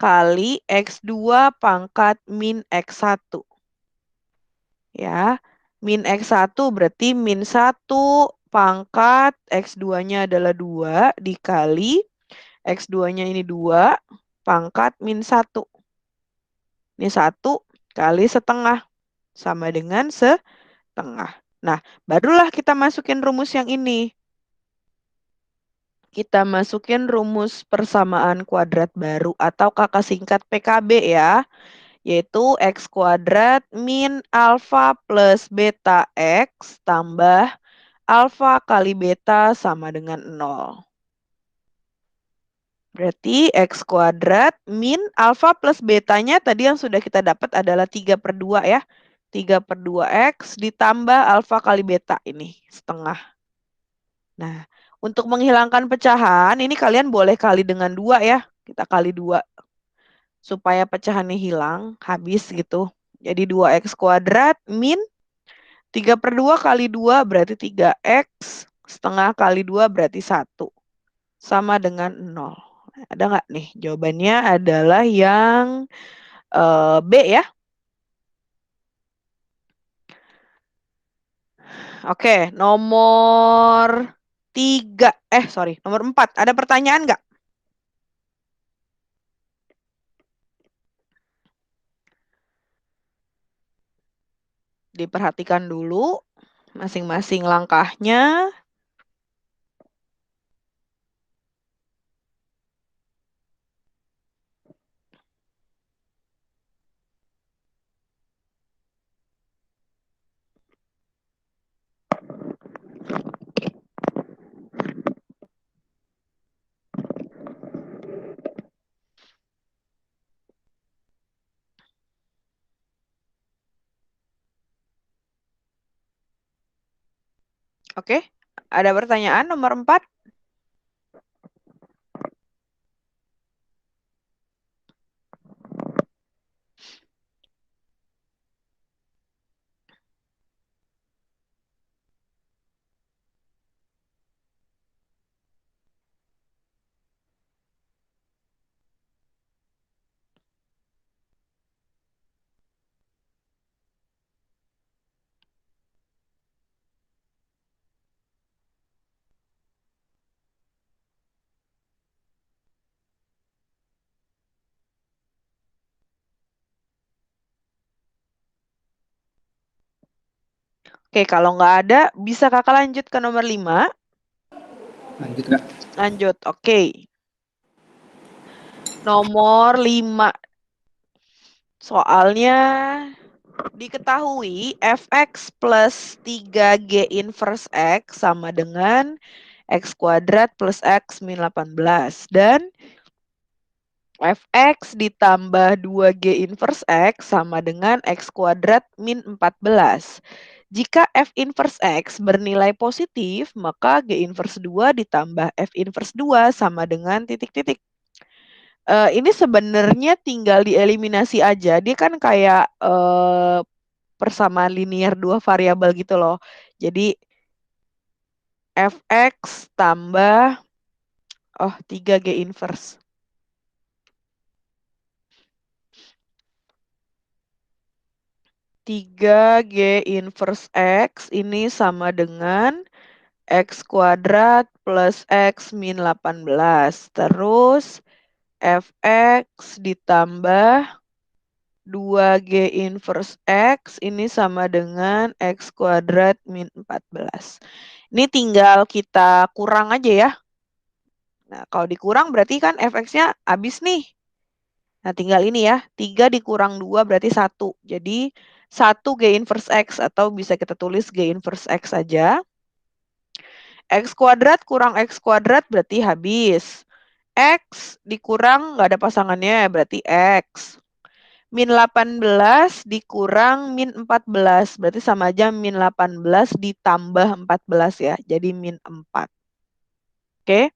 kali X2 pangkat min X1. Ya, min X1 berarti min 1 pangkat X2-nya adalah 2 dikali X2-nya ini 2 pangkat min 1. Ini 1 kali setengah sama dengan setengah. Nah, barulah kita masukin rumus yang ini. Kita masukin rumus persamaan kuadrat baru atau kakak singkat PKB ya. yaitu X kuadrat min alfa plus beta X tambah alfa kali beta sama dengan 0. Berarti X kuadrat min alfa plus betanya tadi yang sudah kita dapat adalah 3/2 ya. 3/2X ditambah alfa kali beta ini, setengah. Nah, untuk menghilangkan pecahan, ini kalian boleh kali dengan 2 ya. Kita kali 2. Supaya pecahannya hilang, habis gitu. Jadi 2X kuadrat min 3/2 kali 2 berarti 3X. Setengah kali 2 berarti 1. Sama dengan 0. Ada nggak nih? Jawabannya adalah yang B ya. Oke, nomor 4. Ada pertanyaan nggak? Diperhatikan dulu masing-masing langkahnya. Oke, ada pertanyaan nomor 4? Oke, kalau nggak ada, bisa kakak lanjut ke nomor 5? Lanjut Kak. Lanjut, oke. Nomor 5. Soalnya diketahui fx plus 3g inverse x sama dengan x kuadrat plus x min 18. Dan fx ditambah 2g inverse x sama dengan x kuadrat min 14. Jika f inverse x bernilai positif, maka g inverse 2 ditambah f inverse 2 sama dengan titik-titik. Ini sebenarnya tinggal dieliminasi aja. Dia kan kayak persamaan linear 2 variabel gitu loh. Jadi fx tambah 3g inverse. 3g inverse x ini sama dengan x kuadrat plus x min 18. Terus fx ditambah 2g inverse x ini sama dengan x kuadrat min 14. Ini tinggal kita kurang aja ya. Nah, kalau dikurang berarti kan fx-nya habis nih. Nah, tinggal ini ya. 3 dikurang 2 berarti 1. Jadi 1 G inverse X atau bisa kita tulis G inverse X saja. X kuadrat kurang X kuadrat berarti habis. X dikurang nggak ada pasangannya berarti X. Min 18 dikurang min 14 berarti sama aja min 18 ditambah 14 ya. Jadi min 4. Oke.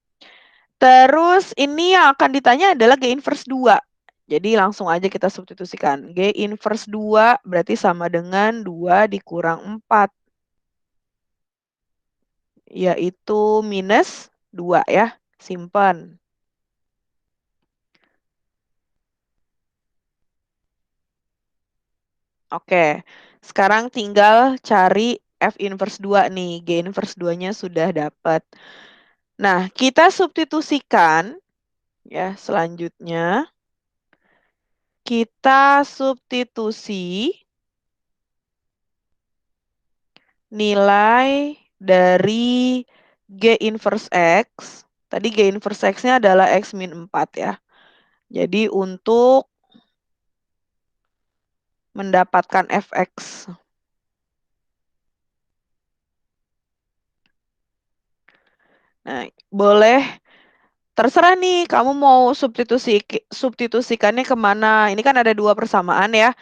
Terus ini yang akan ditanya adalah G inverse 2. Jadi langsung aja kita substitusikan. G inverse 2 berarti sama dengan 2 dikurang 4. Yaitu minus 2 ya. Simpan. Oke. Sekarang tinggal cari F inverse 2 nih. G inverse 2-nya sudah dapat. Nah, kita substitusikan ya selanjutnya. Kita substitusi nilai dari G inverse X. Tadi G inverse X-nya adalah X min 4 ya. Jadi untuk mendapatkan fx. Nah, boleh terserah nih, kamu mau substitusikannya kemana. Ini kan ada dua persamaan ya.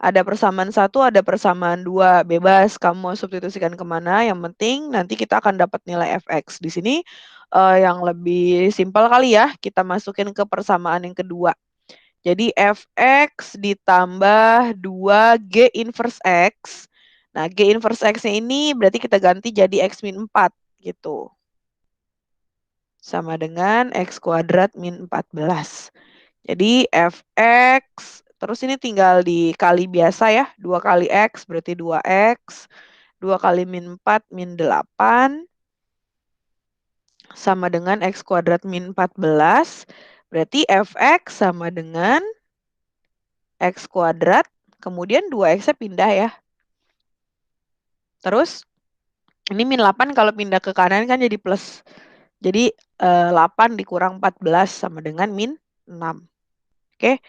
Ada persamaan 1, ada persamaan 2. Bebas, kamu mau substitusikan kemana. Yang penting nanti kita akan dapat nilai fx. Di sini yang lebih simpel kali ya, kita masukin ke persamaan yang kedua. Jadi fx ditambah 2g inverse x. Nah, g inverse x-nya ini berarti kita ganti jadi x min 4 gitu. Sama dengan x kuadrat min 14. Jadi fx, terus ini tinggal dikali biasa ya. 2 kali x berarti 2x. 2 kali min 4 min 8. Sama dengan x kuadrat min 14. Berarti fx sama dengan x kuadrat. Kemudian 2x-nya pindah ya. Terus ini min 8 kalau pindah ke kanan kan jadi plus. Jadi 8 dikurang 14 sama dengan min 6. Oke.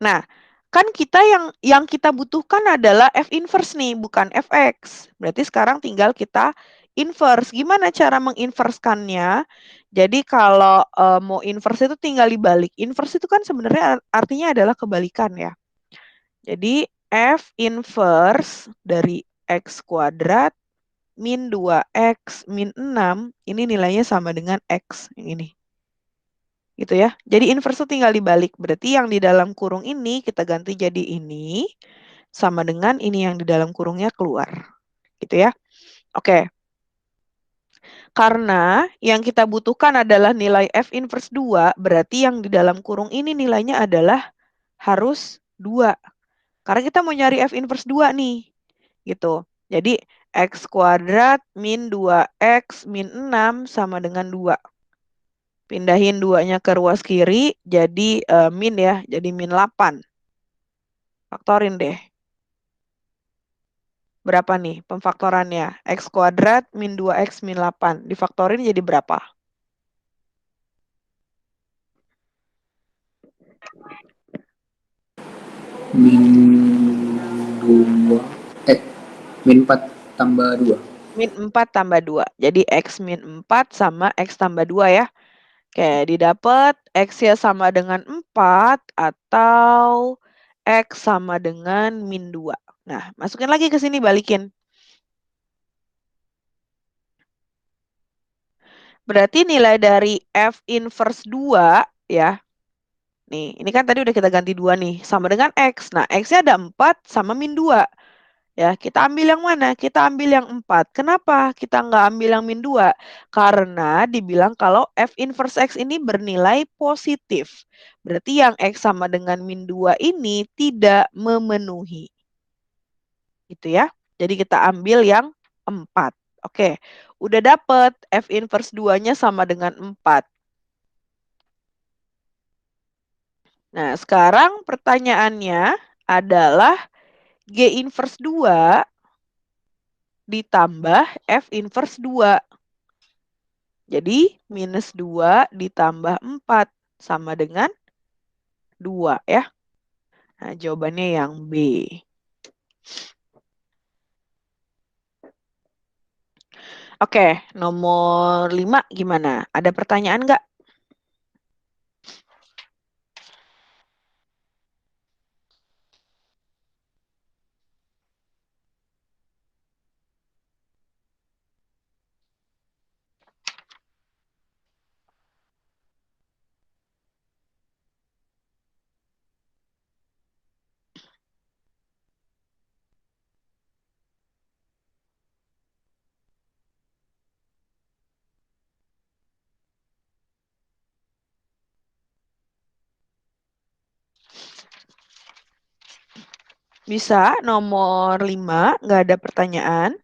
Nah, kan kita yang kita butuhkan adalah f inverse nih, bukan fx. Berarti sekarang tinggal kita inverse. Gimana cara menginverskannya? Jadi kalau mau inverse itu tinggal dibalik. Inverse itu kan sebenarnya artinya adalah kebalikan ya. Jadi f inverse dari x kuadrat min 2x min 6, ini nilainya sama dengan x yang ini. Gitu ya. Jadi inverse tinggal dibalik. Berarti yang di dalam kurung ini kita ganti jadi ini sama dengan ini yang di dalam kurungnya keluar. Gitu ya. Oke. Karena yang kita butuhkan adalah nilai f inverse 2, berarti yang di dalam kurung ini nilainya adalah harus 2. Karena kita mau nyari f inverse 2 nih. Gitu. Jadi x kuadrat min 2x min 6 sama dengan 2. Pindahin 2-nya ke ruas kiri, jadi min ya, jadi min 8. Faktorin deh. Berapa nih pemfaktorannya? X kuadrat min 2x min 8. Difaktorin jadi berapa? Min 2, min 4 tambah 2. Min 4 tambah 2. Jadi x min 4 sama x tambah 2 ya. Oke, didapat x-nya sama dengan 4 atau x sama dengan min 2. Nah, masukin lagi ke sini, balikin. Berarti nilai dari f inverse 2 ya. Nih, ini kan tadi udah kita ganti 2 nih, sama dengan x. Nah, x-nya ada 4 sama min 2. Ya, kita ambil yang mana? Kita ambil yang 4. Kenapa kita nggak ambil yang min 2? Karena dibilang kalau f inverse x ini bernilai positif. Berarti yang x sama dengan min 2 ini tidak memenuhi. Gitu ya. Jadi kita ambil yang 4. Oke, udah dapet f inverse 2-nya sama dengan 4. Nah, sekarang pertanyaannya adalah G inverse 2 ditambah F inverse 2. Jadi, minus 2 ditambah 4 sama dengan 2 ya. Nah, jawabannya yang B. Oke, nomor 5 gimana? Ada pertanyaan nggak? Bisa, nomor 5, nggak ada pertanyaan.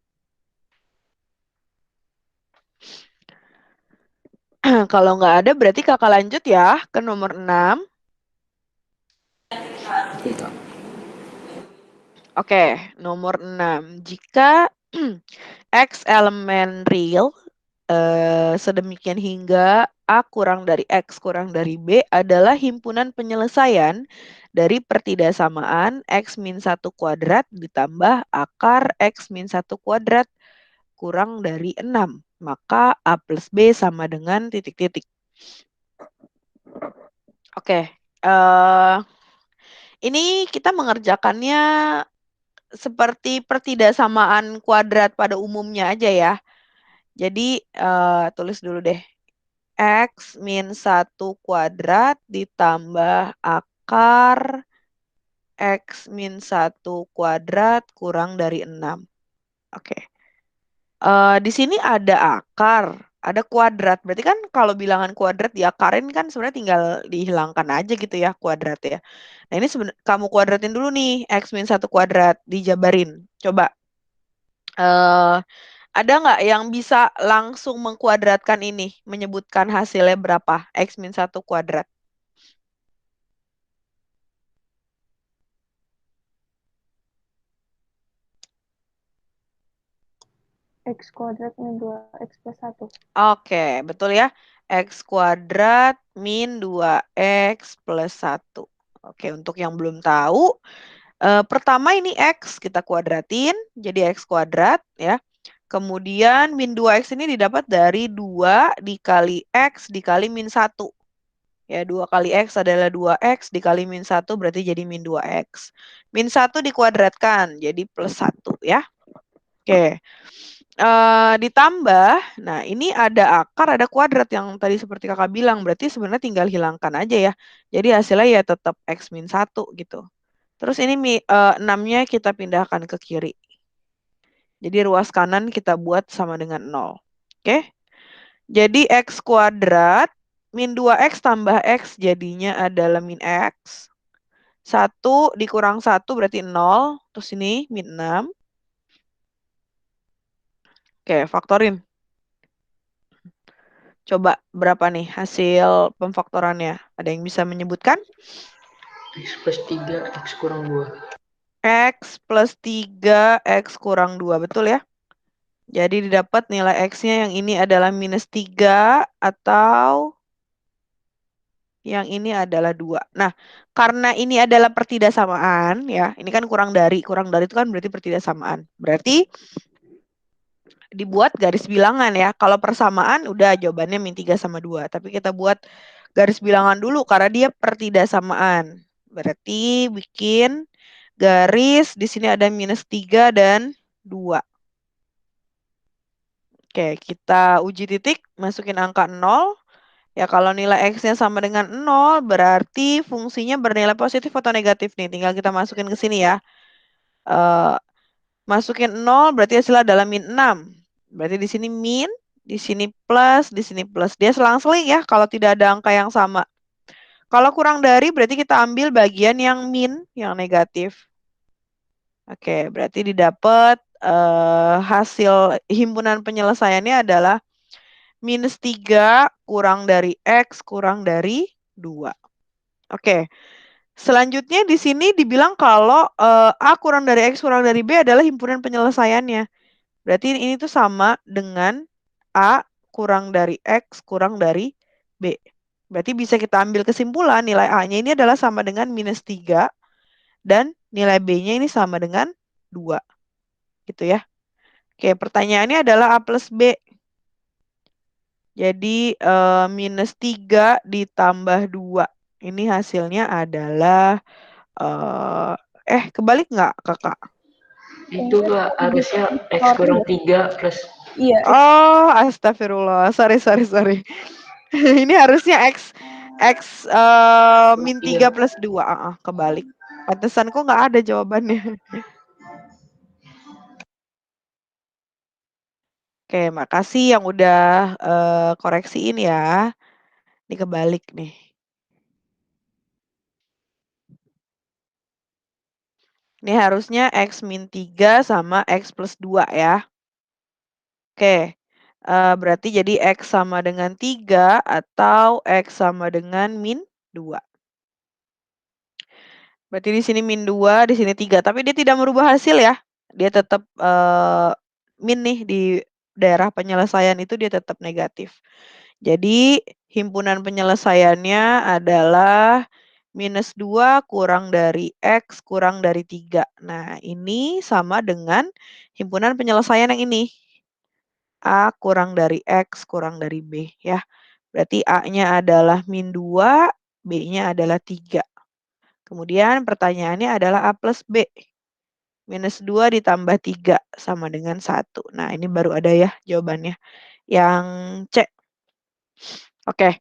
Kalau nggak ada, berarti kakak lanjut ya ke nomor 6. Oke, Kak. Oke, nomor 6. Jika X elemen real sedemikian hingga A kurang dari X kurang dari B adalah himpunan penyelesaian dari pertidaksamaan X min 1 kuadrat ditambah akar X min 1 kuadrat kurang dari 6. Maka A plus B sama dengan titik-titik. Oke. Ini kita mengerjakannya seperti pertidaksamaan kuadrat pada umumnya aja ya. Jadi tulis dulu deh. X min 1 kuadrat ditambah akar X min 1 kuadrat kurang dari 6. Oke. Di sini ada akar, ada kuadrat. Berarti kan kalau bilangan kuadrat diakarin kan sebenarnya tinggal dihilangkan aja gitu ya kuadrat ya. Nah ini kamu kuadratin dulu nih X min 1 kuadrat, dijabarin. Coba. Ada nggak yang bisa langsung mengkuadratkan ini, menyebutkan hasilnya berapa? X min 1 kuadrat. X kuadrat min 2X plus 1. Oke, betul ya. X kuadrat min 2X plus 1. Oke, untuk yang belum tahu, pertama ini X kita kuadratin, jadi X kuadrat ya. Kemudian min 2X ini didapat dari 2 dikali X dikali min 1. Ya, 2 kali X adalah 2X dikali min 1 berarti jadi min 2X. Min 1 dikuadratkan jadi plus 1 ya. Oke. Ditambah, nah ini ada akar, ada kuadrat yang tadi seperti kakak bilang, berarti sebenarnya tinggal hilangkan aja ya. Jadi hasilnya ya tetap X min 1 gitu. Terus ini 6-nya kita pindahkan ke kiri. Jadi ruas kanan kita buat sama dengan 0. Oke. Jadi X kuadrat min 2X tambah X jadinya adalah min X. 1 dikurang 1 berarti 0. Terus ini min 6. Oke, faktorin. Coba berapa nih hasil pemfaktorannya? Ada yang bisa menyebutkan? X plus 3, X kurang 2. X plus 3, X kurang 2. Betul ya? Jadi didapat nilai X-nya yang ini adalah minus 3 atau yang ini adalah 2. Nah, karena ini adalah pertidaksamaan ya, ini kan kurang dari itu kan berarti pertidaksamaan. Berarti dibuat garis bilangan ya. Kalau persamaan udah jawabannya min 3 sama 2. Tapi kita buat garis bilangan dulu karena dia pertidaksamaan. Berarti bikin garis, di sini ada minus 3 dan 2. Oke, kita uji titik, masukin angka 0. Ya kalau nilai X-nya sama dengan 0, berarti fungsinya bernilai positif atau negatif nih. Tinggal kita masukin ke sini ya. Masukin 0 berarti hasilnya adalah min 6. Berarti di sini min, di sini plus, di sini plus. Dia selang-seling ya kalau tidak ada angka yang sama. Kalau kurang dari berarti kita ambil bagian yang min, yang negatif. Oke, berarti didapat hasil himpunan penyelesaiannya adalah minus 3 kurang dari X kurang dari 2. Oke. Selanjutnya di sini dibilang kalau A kurang dari X kurang dari B adalah himpunan penyelesaiannya. Berarti ini tuh sama dengan A kurang dari X kurang dari B. Berarti bisa kita ambil kesimpulan nilai A-nya ini adalah sama dengan minus 3 dan nilai B-nya ini sama dengan 2. Gitu ya. Oke, pertanyaannya adalah A plus B. Jadi minus 3 ditambah 2. Ini hasilnya adalah kebalik nggak kakak? Itu Kak, harusnya X kurang 3 plus. Iya. Oh, astagfirullah. Sorry. Ini harusnya X min 3 plus 2. Kebalik. Pantesan kok nggak ada jawabannya. Oke, makasih yang udah koreksiin ya. Ini kebalik nih. Ini harusnya X min 3 sama X plus 2 ya. Oke, berarti jadi X sama dengan 3 atau X sama dengan min 2. Berarti di sini min 2, di sini 3. Tapi dia tidak merubah hasil ya. Dia tetap min nih daerah penyelesaian itu dia tetap negatif. Jadi himpunan penyelesaiannya adalah -2 kurang dari X kurang dari 3. Nah, ini sama dengan himpunan penyelesaian yang ini. A kurang dari X kurang dari B ya. Berarti A-nya adalah -2, B-nya adalah 3. Kemudian pertanyaannya adalah A plus B. -2 ditambah 3 sama dengan 1. Nah, ini baru ada ya jawabannya. Yang C. Oke,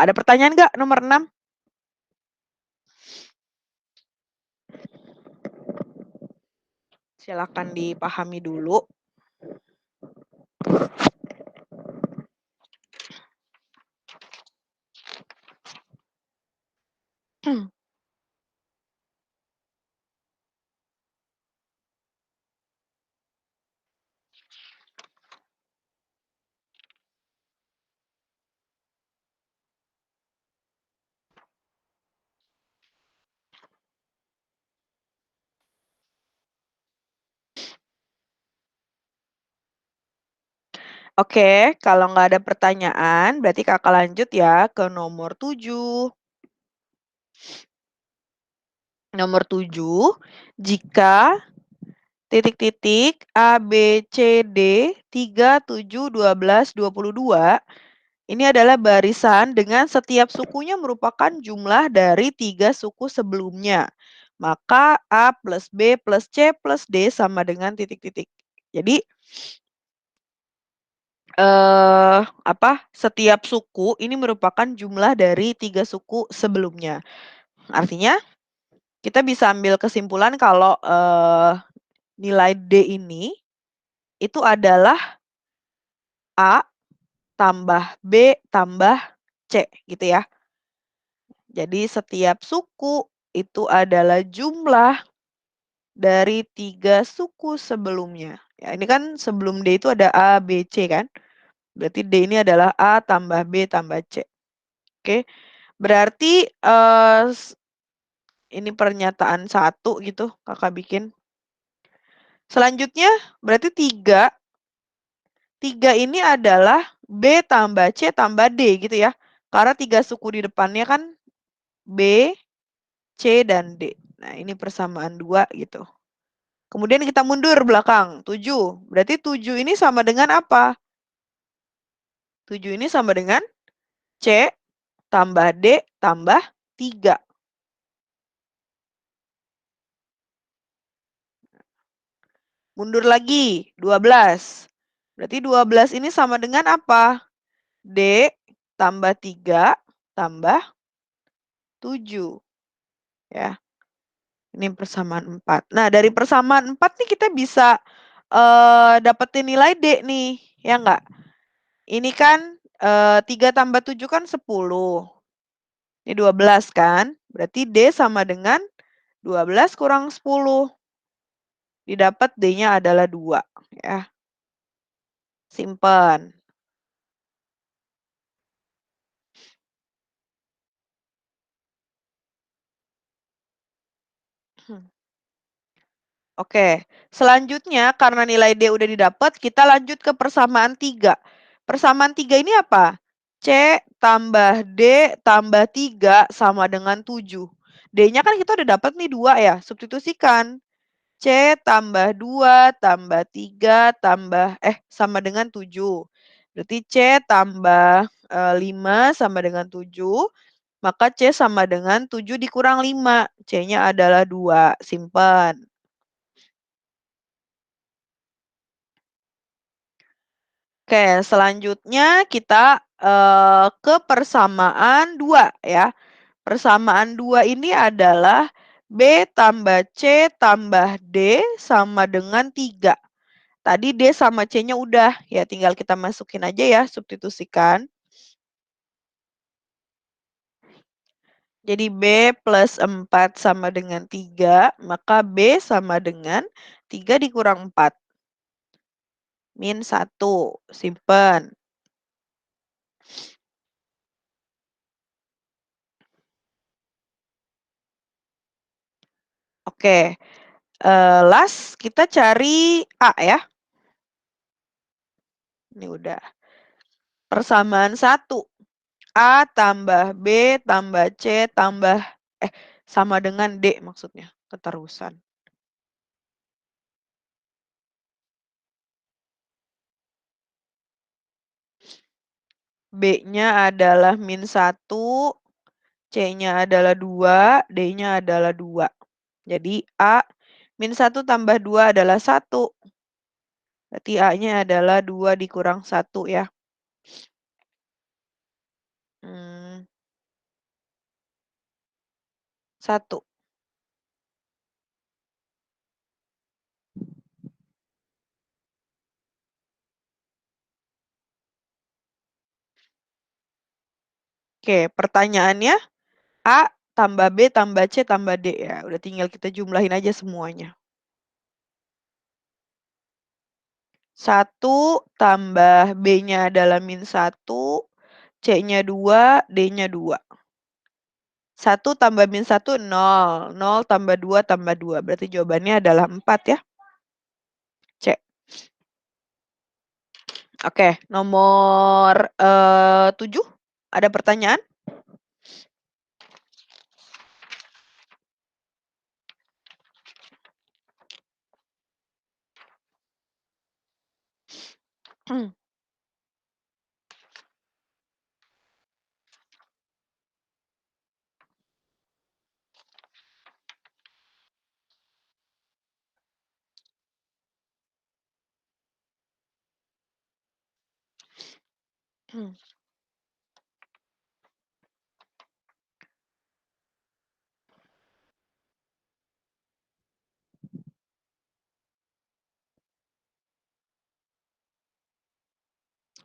ada pertanyaan nggak nomor 6? Silakan dipahami dulu. Oke, kalau nggak ada pertanyaan, berarti kakak lanjut ya ke nomor 7. Nomor 7, jika titik-titik A, B, C, D, 3, 7, 12, 22, ini adalah barisan dengan setiap sukunya merupakan jumlah dari 3 suku sebelumnya. Maka A plus B plus C plus D sama dengan titik-titik. Jadi, setiap suku ini merupakan jumlah dari 3 suku sebelumnya. Artinya, kita bisa ambil kesimpulan kalau nilai D ini itu adalah A tambah B tambah C gitu ya. Jadi setiap suku itu adalah jumlah dari 3 suku sebelumnya. Ya, ini kan sebelum D itu ada A, B, C kan. Berarti D ini adalah A tambah B tambah C. Oke. Berarti ini pernyataan 1 gitu kakak bikin. Selanjutnya berarti 3 ini adalah B tambah C tambah D gitu ya. Karena 3 suku di depannya kan B, C, dan D. Nah, ini persamaan 2 gitu. Kemudian kita mundur belakang, 7. Berarti 7 ini sama dengan apa? 7 ini sama dengan C tambah D tambah 3. Mundur lagi, 12. Berarti 12 ini sama dengan apa? D tambah 3 tambah 7. Ya. Ini persamaan 4. Nah, dari persamaan 4 nih kita bisa dapetin nilai D nih, ya enggak? Ini kan 3 tambah 7 kan 10. Ini 12 kan? Berarti D sama dengan 12 kurang 10. Didapat D-nya adalah 2, ya. Simpen. Oke, selanjutnya karena nilai D udah didapat, kita lanjut ke persamaan 3. Persamaan 3 ini apa? C tambah D tambah 3 sama dengan 7. D-nya kan kita udah dapat nih 2 ya, substitusikan. C tambah 2 tambah 3 tambah sama dengan 7. Berarti C tambah 5 sama dengan 7. Maka C sama dengan 7 dikurang 5. C-nya adalah 2. Simpan. Oke, selanjutnya kita ke persamaan 2 ya. Persamaan 2 ini adalah B tambah C tambah D sama dengan 3. Tadi D sama C-nya udah, ya tinggal kita masukin aja ya, substitusikan. Jadi B plus 4 sama dengan 3, maka B sama dengan 3 dikurang 4. Min 1, simpen. Oke, last kita cari A ya. Ini udah. Persamaan 1. A tambah B tambah C tambah sama dengan D maksudnya. Keterusan. B-nya adalah -1, C-nya adalah 2, D-nya adalah 2. Jadi A -1 tambah 2 adalah 1. Berarti A-nya adalah 2 dikurang 1 ya. 1. Oke, pertanyaannya A tambah B tambah C tambah D ya. Udah tinggal kita jumlahin aja semuanya. 1 tambah B-nya adalah -1, C-nya 2, D-nya 2. 1 tambah -1, 0. 0 tambah 2 tambah 2. Berarti jawabannya adalah 4 ya. C. Oke, nomor 7. Ada pertanyaan?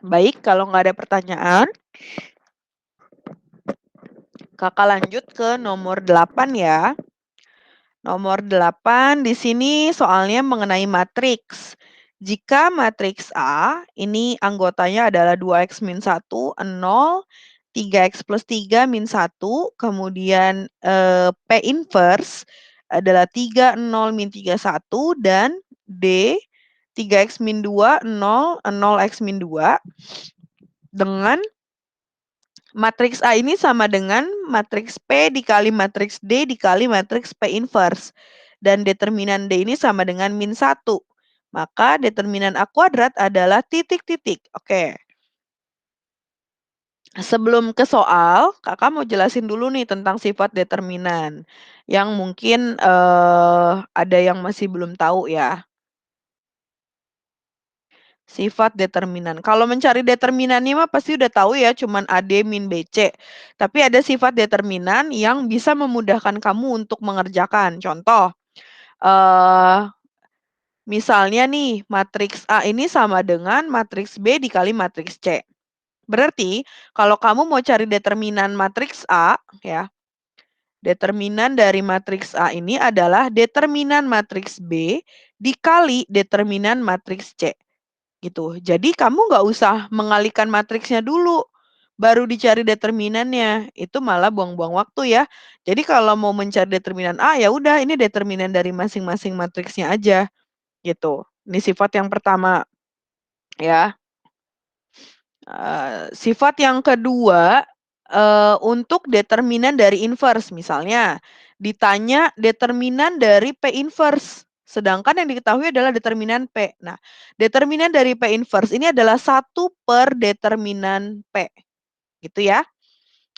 Baik, kalau nggak ada pertanyaan, Kakak lanjut ke nomor 8 ya. Nomor 8 di sini soalnya mengenai matriks. Jika matriks A ini anggotanya adalah 2x min 1, 0, 3x plus 3 min 1, kemudian P inverse adalah 3, 0, min 3, 1, dan D 3x min 2, 0, 0x min 2, dengan matriks A ini sama dengan matriks P dikali matriks D dikali matriks P inverse. Dan determinan D ini sama dengan -1. Maka determinan A kuadrat adalah titik-titik. Oke. Sebelum ke soal, Kakak mau jelasin dulu nih tentang sifat determinan. Yang mungkin ada yang masih belum tahu ya. Sifat determinan. Kalau mencari determinannya mah pasti udah tahu ya, cuman AD min BC. Tapi ada sifat determinan yang bisa memudahkan kamu untuk mengerjakan. Contoh, misalnya nih, matriks A ini sama dengan matriks B dikali matriks C. Berarti, kalau kamu mau cari determinan matriks A, ya, determinan dari matriks A ini adalah determinan matriks B dikali determinan matriks C. Gitu. Jadi kamu nggak usah mengalihkan matriksnya dulu, baru dicari determinannya. Itu malah buang-buang waktu ya. Jadi kalau mau mencari determinan A, ya udah ini determinan dari masing-masing matriksnya aja, gitu. Ini sifat yang pertama, ya. Sifat yang kedua, untuk determinan dari inverse. Misalnya, ditanya determinan dari P inverse. Sedangkan yang diketahui adalah determinan P. Nah, determinan dari P inverse ini adalah 1 per determinan P. Gitu ya.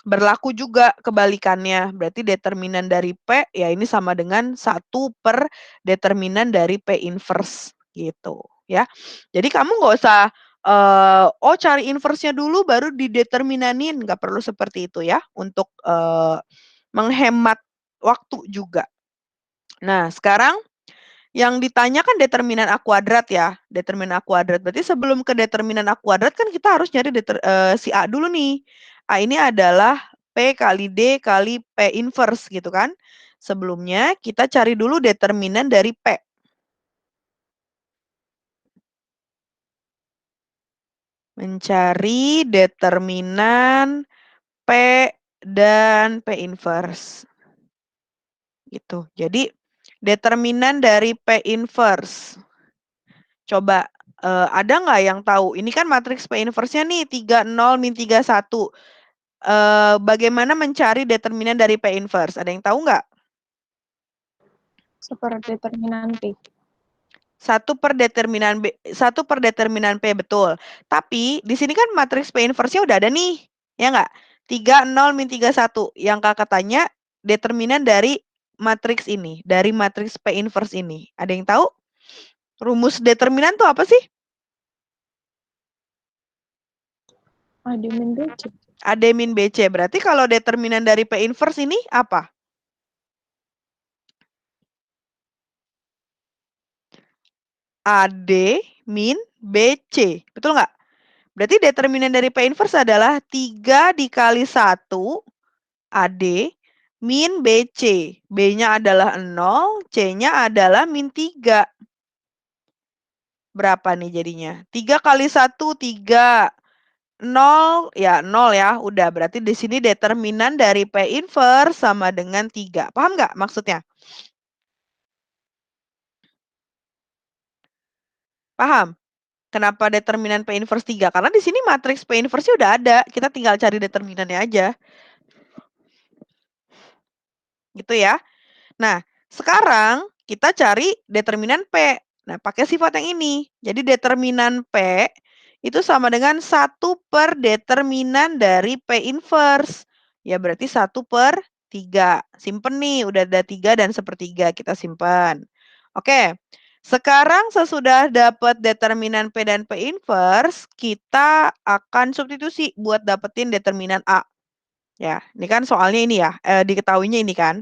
Berlaku juga kebalikannya. Berarti determinan dari P ya ini sama dengan 1 per determinan dari P inverse. Gitu ya. Jadi kamu nggak usah cari inverse-nya dulu baru dideterminanin. Nggak perlu seperti itu ya. Untuk menghemat waktu juga. Nah, sekarang yang ditanya kan determinan A kuadrat ya, determinan A kuadrat. Berarti sebelum ke determinan A kuadrat kan kita harus nyari si A dulu nih. A ini adalah P kali D kali P inverse gitu kan. Sebelumnya kita cari dulu determinan dari P. Mencari determinan P dan P inverse. Gitu. Jadi determinan dari P inverse. Coba Ada nggak yang tahu? Ini kan matriks P inverse-nya nih 3, 0, min 3, 1. Bagaimana mencari determinan dari P inverse? Ada yang tahu nggak? Seperdeterminan P. 1 per determinan P, betul. Tapi di sini kan matriks P inverse-nya udah ada nih. Ya nggak? 3, 0, min 3, 1. Yang kakak tanya determinan dari matriks ini. Dari matriks P inverse ini. Ada yang tahu? Rumus determinan tuh apa sih? AD min BC. AD min BC. Berarti kalau determinan dari P inverse ini apa? AD min BC. Betul nggak? Berarti determinan dari P inverse adalah 3 dikali 1 AD min BC. B-nya adalah 0, C-nya adalah min 3. Berapa nih jadinya? 3 kali 1, 3. 0, ya 0 ya. Udah, berarti di sini determinan dari P inverse sama dengan 3. Paham nggak maksudnya? Paham? Kenapa determinan P inverse 3? Karena di sini matriks P inverse udah ada. Kita tinggal cari determinannya aja. Gitu ya. Nah, sekarang kita cari determinan P. Nah, pakai sifat yang ini. Jadi determinan P itu sama dengan 1 per determinan dari P inverse. Ya, berarti 1 per 3. Simpen nih, udah ada 3 dan 1/3. Kita simpan. Oke. Sekarang sesudah dapat determinan P dan P inverse, kita akan substitusi buat dapetin determinan A. Ya, ini kan soalnya ini ya, diketahuinya ini kan.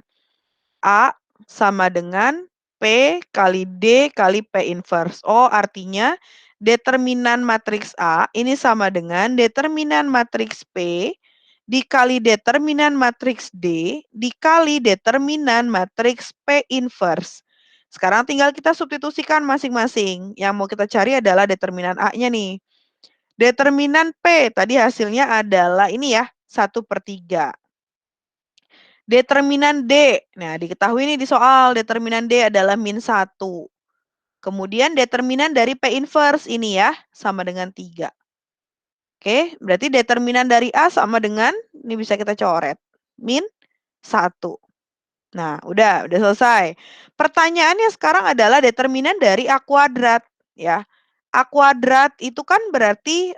A sama dengan P kali D kali P inverse. Oh, artinya determinan matriks A ini sama dengan determinan matriks P dikali determinan matriks D dikali determinan matriks P inverse. Sekarang tinggal kita substitusikan masing-masing. Yang mau kita cari adalah determinan A-nya nih. Determinan P tadi hasilnya adalah ini ya, 1/3. Determinan D. Nah, diketahui nih di soal determinan D adalah min 1. Kemudian determinan dari P inverse ini ya, sama dengan 3. Oke, berarti determinan dari A sama dengan, ini bisa kita coret, min 1. Nah, udah selesai. Pertanyaannya sekarang adalah determinan dari A kuadrat. Ya, A kuadrat itu kan berarti,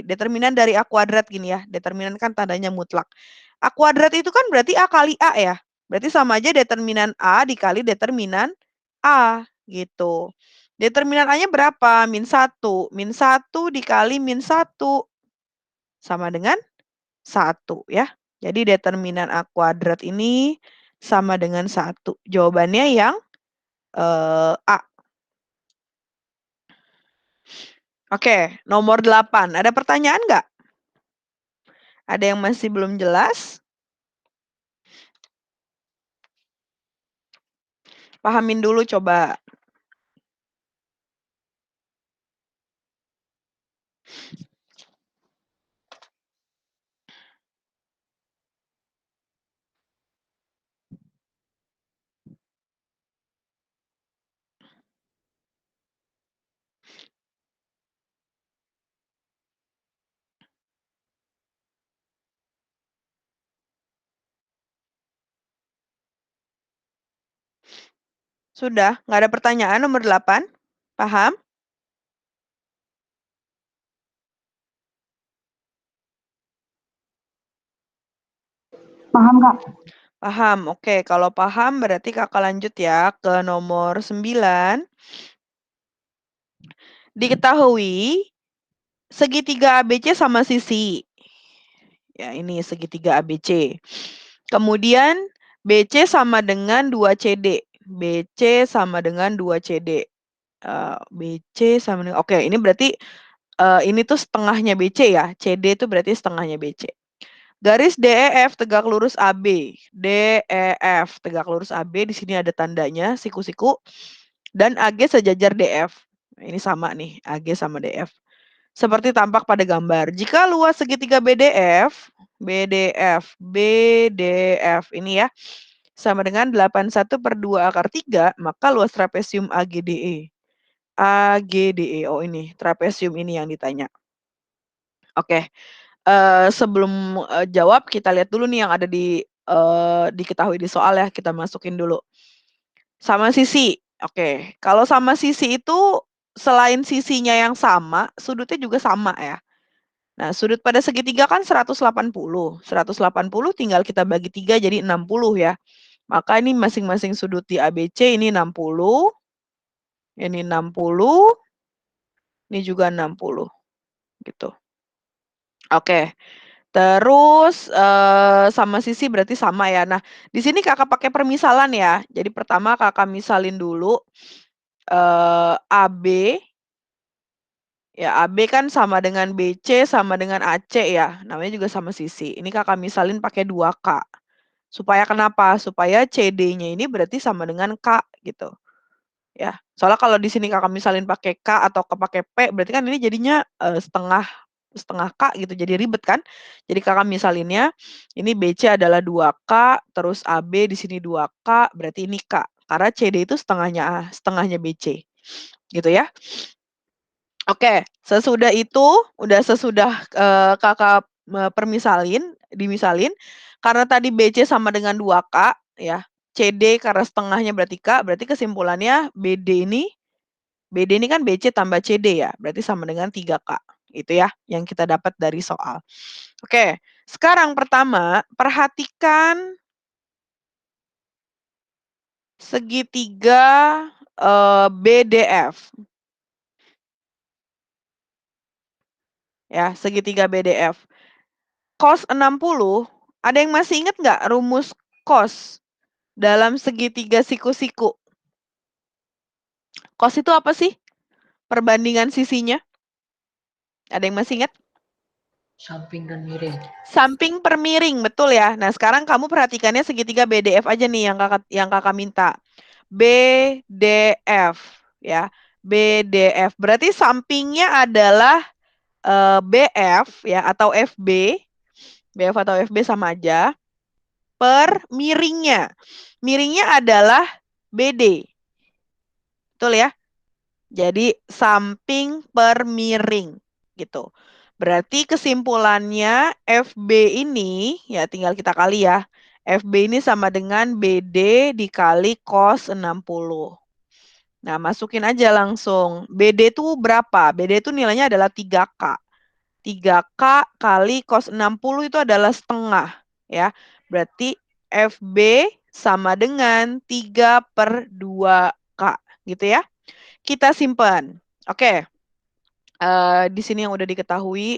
determinan dari A kuadrat gini ya, determinan kan tandanya mutlak. A kuadrat itu kan berarti A kali A ya. Berarti sama aja determinan A dikali determinan A, gitu. Determinan A-nya berapa? Min 1. Min 1 dikali min 1. Sama dengan 1 ya. Jadi determinan A kuadrat ini sama dengan 1. Jawabannya yang A. Oke, nomor 8. Ada pertanyaan nggak? Ada yang masih belum jelas? Pahamin dulu coba. Sudah? Nggak ada pertanyaan nomor 8? Paham? Paham, Kak? Paham. Oke, kalau paham berarti kakak lanjut ya ke nomor 9. Diketahui segitiga ABC sama sisi. Ya, ini segitiga ABC. Kemudian BC sama dengan 2CD. BC sama dengan 2CD. BC sama dengan, oke, ini berarti ini tuh setengahnya BC ya. CD itu berarti setengahnya BC. Garis DEF tegak lurus AB. DEF tegak lurus AB, di sini ada tandanya siku-siku. Dan AG sejajar DF. Ini sama nih, AG sama DF. Seperti tampak pada gambar. Jika luas segitiga BDF ini ya, sama dengan 81/2 akar 3, maka luas trapesium AGDE AGDE. Oh ini, trapesium ini yang ditanya. Oke, sebelum jawab kita lihat dulu nih yang ada di diketahui di soal ya, kita masukin dulu. Sama sisi. Oke, kalau sama sisi itu selain sisinya yang sama, sudutnya juga sama ya. Nah, sudut pada segitiga kan 180. 180 tinggal kita bagi 3 jadi 60 ya. Maka ini masing-masing sudut di ABC ini 60. Ini 60. Ini juga 60. Gitu. Oke. Terus sama sisi berarti sama ya. Nah, di sini Kakak pakai permisalan ya. Jadi pertama Kakak misalin dulu AB. Ya, AB kan sama dengan BC sama dengan AC ya. Namanya juga sama sisi. Ini Kakak misalin pakai 2K. Supaya kenapa? Supaya CD-nya ini berarti sama dengan K gitu. Ya. Soalnya kalau di sini Kakak misalin pakai K atau pakai P, berarti kan ini jadinya setengah K gitu. Jadi ribet kan? Jadi Kakak misalinnya ini BC adalah 2K, terus AB di sini 2K, berarti ini K. Karena CD itu setengahnya BC. Gitu ya. Oke, sesudah itu, sesudah Kakak dimisalin, karena tadi BC sama dengan 2K ya, CD karena setengahnya berarti K, berarti kesimpulannya BD ini kan BC tambah CD ya, berarti sama dengan 3K. Itu ya, yang kita dapat dari soal. Oke, sekarang pertama, perhatikan segitiga BDF. Ya, segitiga BDF. Cos 60, ada yang masih ingat nggak rumus cos dalam segitiga siku-siku? Cos itu apa sih? Perbandingan sisinya. Ada yang masih ingat? Samping dan miring. Samping per miring, betul ya. Nah, sekarang kamu perhatikannya segitiga BDF aja nih yang kakak minta. BDF ya. BDF. Berarti sampingnya adalah BF ya atau FB. BF atau FB sama aja. Per miringnya. Miringnya adalah BD. Betul ya? Jadi samping per miring gitu. Berarti kesimpulannya FB ini ya tinggal kita kali ya. FB ini sama dengan BD dikali cos 60. Nah, masukin aja langsung. BD itu berapa? BD itu nilainya adalah 3K. 3K kali cos 60 itu adalah setengah ya. Berarti FB sama dengan 3/2K gitu ya. Kita simpan. Oke. Di sini yang udah diketahui.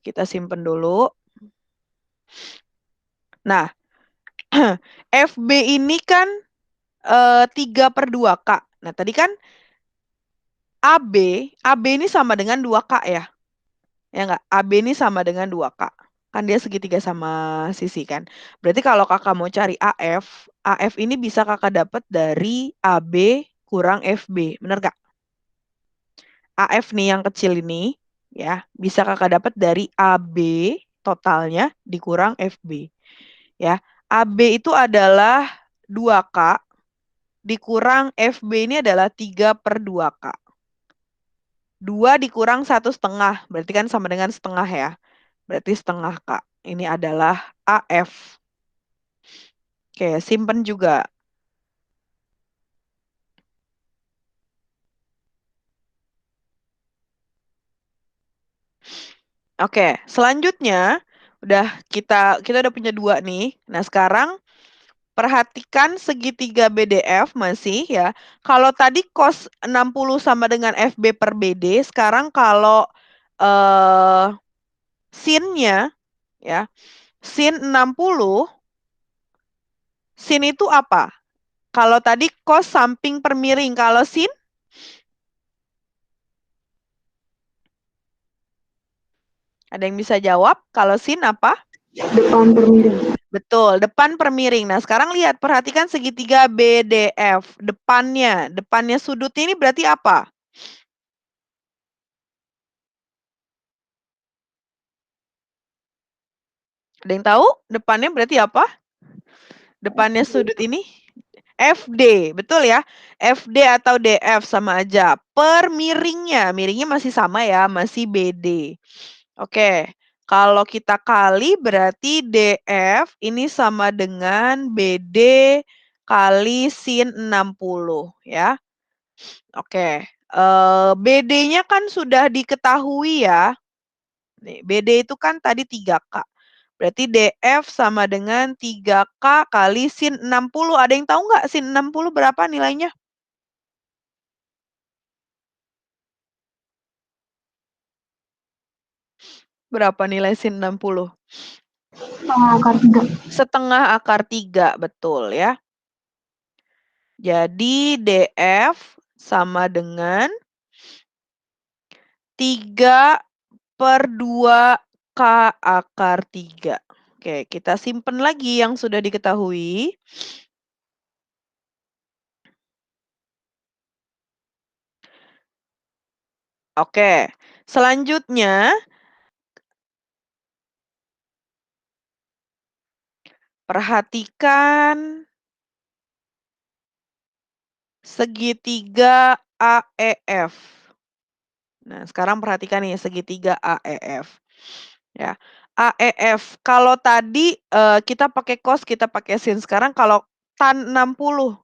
Kita simpan dulu. Nah, FB ini kan 3/2K. Nah, tadi kan AB ini sama dengan 2K ya. Ya enggak? AB ini sama dengan 2K. Kan dia segitiga sama sisi kan. Berarti kalau kakak mau cari AF ini bisa kakak dapat dari AB kurang FB. Bener gak? AF nih yang kecil ini ya bisa kakak dapat dari AB totalnya dikurang FB. Ya, AB itu adalah 2K dikurang FB ini adalah 3/2K. 2 dikurang 1/2, berarti kan sama dengan setengah ya. Berarti setengah K. Ini adalah AF. Oke, simpen juga. Oke, selanjutnya kita udah punya 2 nih. Nah, sekarang perhatikan segitiga BDF masih ya. Kalau tadi cos 60 sama dengan FB per BD, sekarang kalau sin-nya ya. Sin 60 sin itu apa? Kalau tadi cos samping per miring, kalau sin ada yang bisa jawab? Kalau sin apa? Depan per miring. Betul, depan per miring. Nah, sekarang lihat, perhatikan segitiga BDF. Depannya sudutnya ini berarti apa? Ada yang tahu? Depannya berarti apa? Depannya sudut ini? FD, betul ya? FD atau DF sama aja. Per miringnya masih sama ya, masih BD. Oke, kalau kita kali berarti DF ini sama dengan BD kali sin 60 ya. Oke, BD-nya kan sudah diketahui ya. Nih, BD itu kan tadi 3K. Berarti DF sama dengan 3K kali sin 60. Ada yang tahu nggak sin 60 berapa nilainya? Berapa nilai sin 60? Akar 3. Setengah akar 3, betul ya. Jadi DF sama dengan 3/2K akar 3. Oke, kita simpen lagi yang sudah diketahui. Oke, selanjutnya perhatikan segitiga AEF. Nah, sekarang perhatikan nih segitiga AEF. Ya. AEF, kalau tadi kita pakai cos, kita pakai sin. Sekarang kalau tan 60.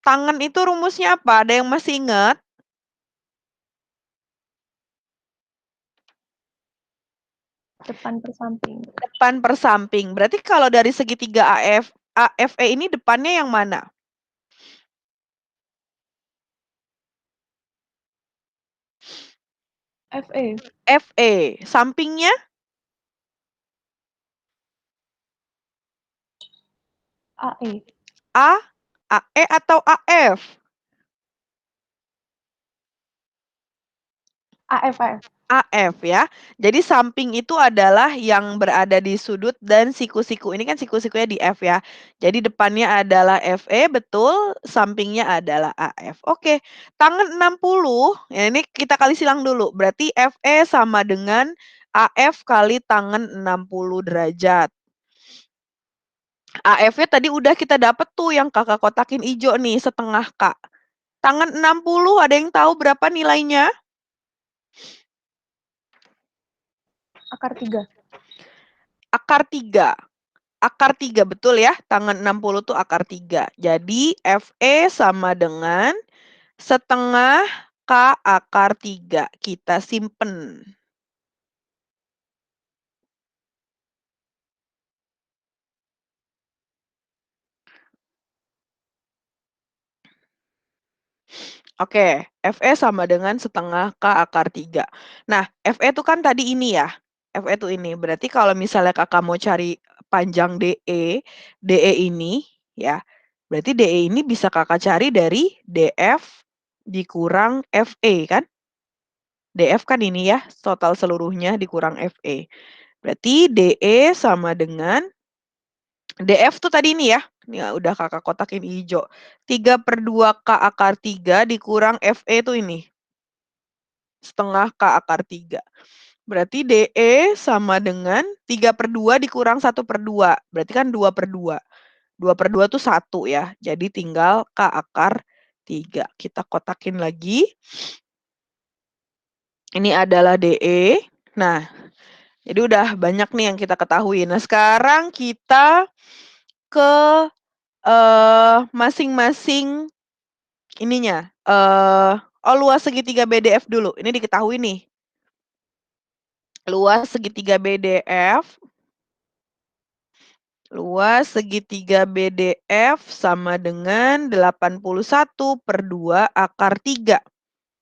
Tangan itu rumusnya apa? Ada yang masih ingat? Depan per samping. Depan per samping. Berarti kalau dari segitiga AFE ini depannya yang mana? FE. FE. Sampingnya? AE. AE atau AF? AF. AF ya. Jadi samping itu adalah yang berada di sudut dan siku-siku. Ini kan siku-sikunya di F ya. Jadi depannya adalah FE, betul. Sampingnya adalah AF. Oke, tangan 60. Ya ini kita kali silang dulu. Berarti FE sama dengan AF kali tangan 60 derajat. AF-nya tadi udah kita dapet tuh yang kakak kotakin hijau nih, setengah K. Tangan 60 ada yang tahu berapa nilainya? Akar 3. Akar 3. Akar 3, betul ya? Tangan 60 tuh akar 3. Jadi FE sama dengan setengah K akar 3. Kita simpen. Oke, FE sama dengan setengah K akar 3. Nah, FE itu kan tadi ini ya. FE itu ini. Berarti kalau misalnya kakak mau cari panjang DE ini ya. Berarti DE ini bisa kakak cari dari DF dikurang FE kan? DF kan ini ya, total seluruhnya dikurang FE. Berarti DE sama dengan DF tuh tadi ini ya. Ini udah kakak kotakin hijau. 3/2K akar 3 dikurang FE tuh ini. Setengah K akar 3. Berarti DE sama dengan 3/2 dikurang 1/2. Berarti kan 2/2. 2/2 tuh 1 ya. Jadi tinggal K akar 3. Kita kotakin lagi. Ini adalah DE. Nah, jadi udah banyak nih yang kita ketahui. Nah, sekarang kita ke masing-masing ininya. Luas segitiga BDF dulu. Ini diketahui nih. Luas segitiga BDF. Luas segitiga BDF sama dengan 81/2 akar 3.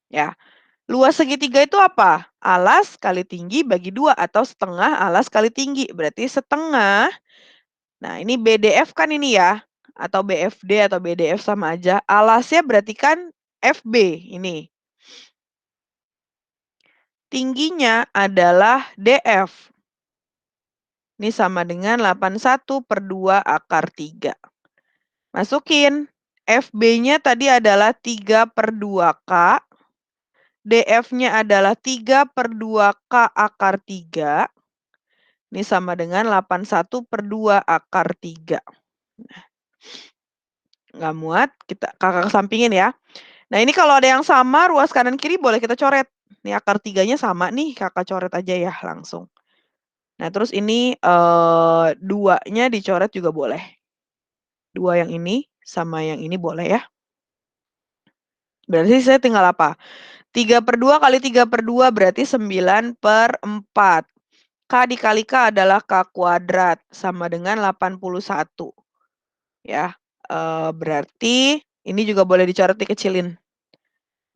Ya. Luas segitiga itu apa? Alas kali tinggi bagi 2 atau setengah alas kali tinggi. Berarti setengah. Nah, ini BDF kan ini ya. Atau BFD atau BDF sama aja. Alasnya berarti kan FB ini. Tingginya adalah DF. Ini sama dengan 81/2 akar 3. Masukin. FB-nya tadi adalah 3/2K. DF-nya adalah 3/2K akar 3. Ini sama dengan 81/2 akar 3. nggak muat, Kakak kesampingin ya. Nah, ini kalau ada yang sama, ruas kanan kiri boleh kita coret. Nih akar 3-nya sama nih, Kakak coret aja ya langsung. Nah, terus ini 2-nya dicoret juga boleh. 2 yang ini sama yang ini boleh ya. Berarti saya tinggal apa? 3/2 kali 3/2 berarti 9/4. K dikali K adalah K kuadrat sama dengan 81. Ya, berarti ini juga boleh dicoret dikecilin.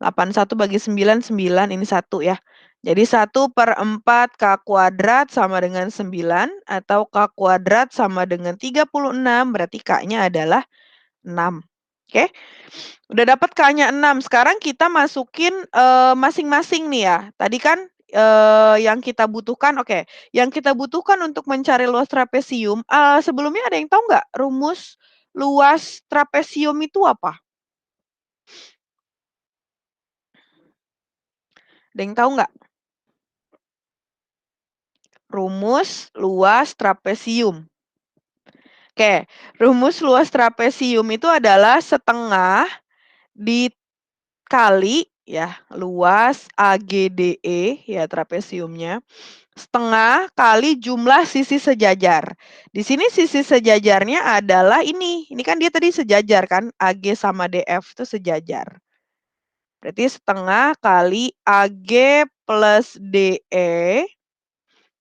81 bagi 9, 9 ini 1 ya. Jadi 1/4 K kuadrat sama dengan 9 atau K kuadrat sama dengan 36 berarti K-nya adalah 6. Oke. Udah dapat K-nya 6. Sekarang kita masukin masing-masing nih ya. Tadi kan yang kita butuhkan, oke. Yang kita butuhkan untuk mencari luas trapesium, sebelumnya ada yang tahu nggak rumus luas trapesium itu apa? Ada yang tahu nggak? Rumus luas trapesium. Oke, rumus luas trapesium itu adalah setengah dikali ya luas AGDE ya trapesiumnya, setengah kali jumlah sisi sejajar. Di sini sisi sejajarnya adalah ini kan dia tadi sejajar kan, AG sama DF itu sejajar. Berarti setengah kali AG plus DE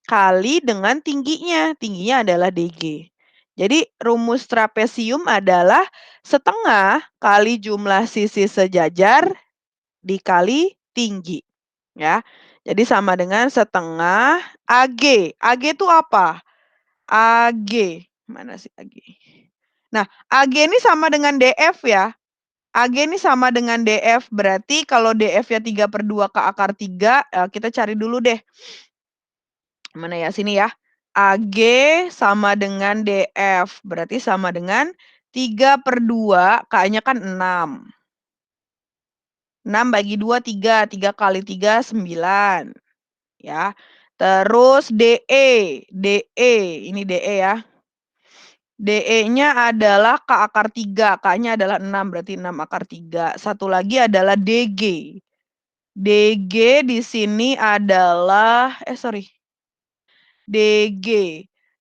kali dengan tingginya. Tingginya adalah DG. Jadi rumus trapesium adalah setengah kali jumlah sisi sejajar dikali tinggi. Ya. Jadi sama dengan setengah AG. AG itu apa? AG. Mana sih AG? Nah, AG ini sama dengan DF ya. AG ini sama dengan DF. Berarti kalau DF-nya 3/2 ke akar 3, kita cari dulu deh. Mana ya? Sini ya. AG sama dengan DF. Berarti sama dengan 3/2, K-nya kan 6. 6 bagi 2, 3. 3 kali 3, 9. Ya. Terus DE. DE. Ini DE ya. DE-nya adalah K akar 3. K-nya adalah 6. Berarti 6 akar 3. Satu lagi adalah DG. DG di sini adalah, DG.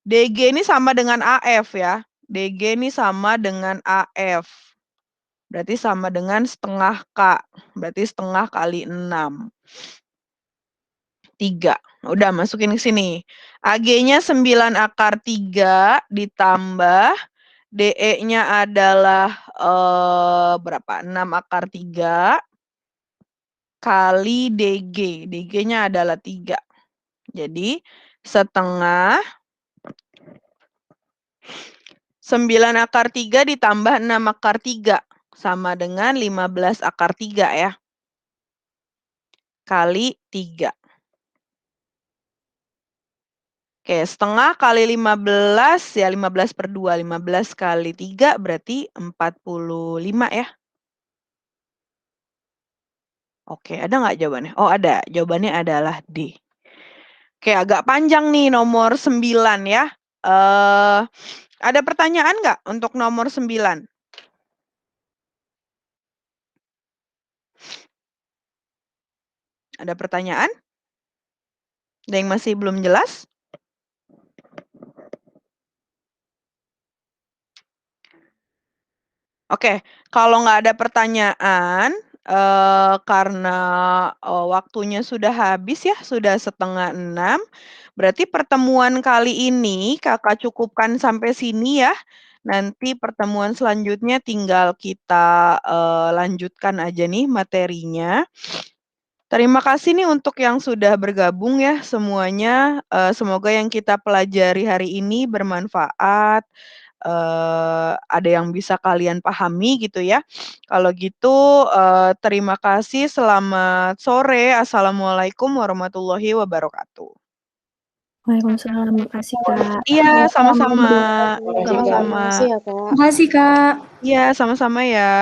DG ini sama dengan AF ya. DG ini sama dengan AF. Berarti sama dengan setengah K. Berarti setengah kali 6. 3. Udah masukin ke sini. AG-nya 9 akar 3 ditambah DE-nya adalah berapa? 6 akar 3 kali DG. DG-nya adalah 3. Jadi setengah 9 akar 3 ditambah 6 akar 3 sama dengan 15 akar 3 ya. Kali 3. Oke, setengah kali 15 ya 15/2. 15 kali 3 berarti 45 ya. Oke, ada nggak jawabannya? Oh, ada. Jawabannya adalah D. Oke, agak panjang nih nomor 9 ya. Ada pertanyaan nggak untuk nomor 9? Ada pertanyaan? Ada yang masih belum jelas? Oke, kalau nggak ada pertanyaan, karena waktunya sudah habis ya, sudah 5:30, berarti pertemuan kali ini Kakak cukupkan sampai sini ya. Nanti pertemuan selanjutnya tinggal kita lanjutkan aja nih materinya. Terima kasih nih untuk yang sudah bergabung ya semuanya. Semoga yang kita pelajari hari ini bermanfaat. Ada yang bisa kalian pahami gitu ya. Kalau gitu terima kasih, selamat sore. Assalamualaikum warahmatullahi wabarakatuh. Waalaikumsalam, makasih Kak. Iya, sama-sama. Makasih, Kak. Sama-sama. Makasih ya, Kak. Makasih, Kak. Iya, sama-sama ya.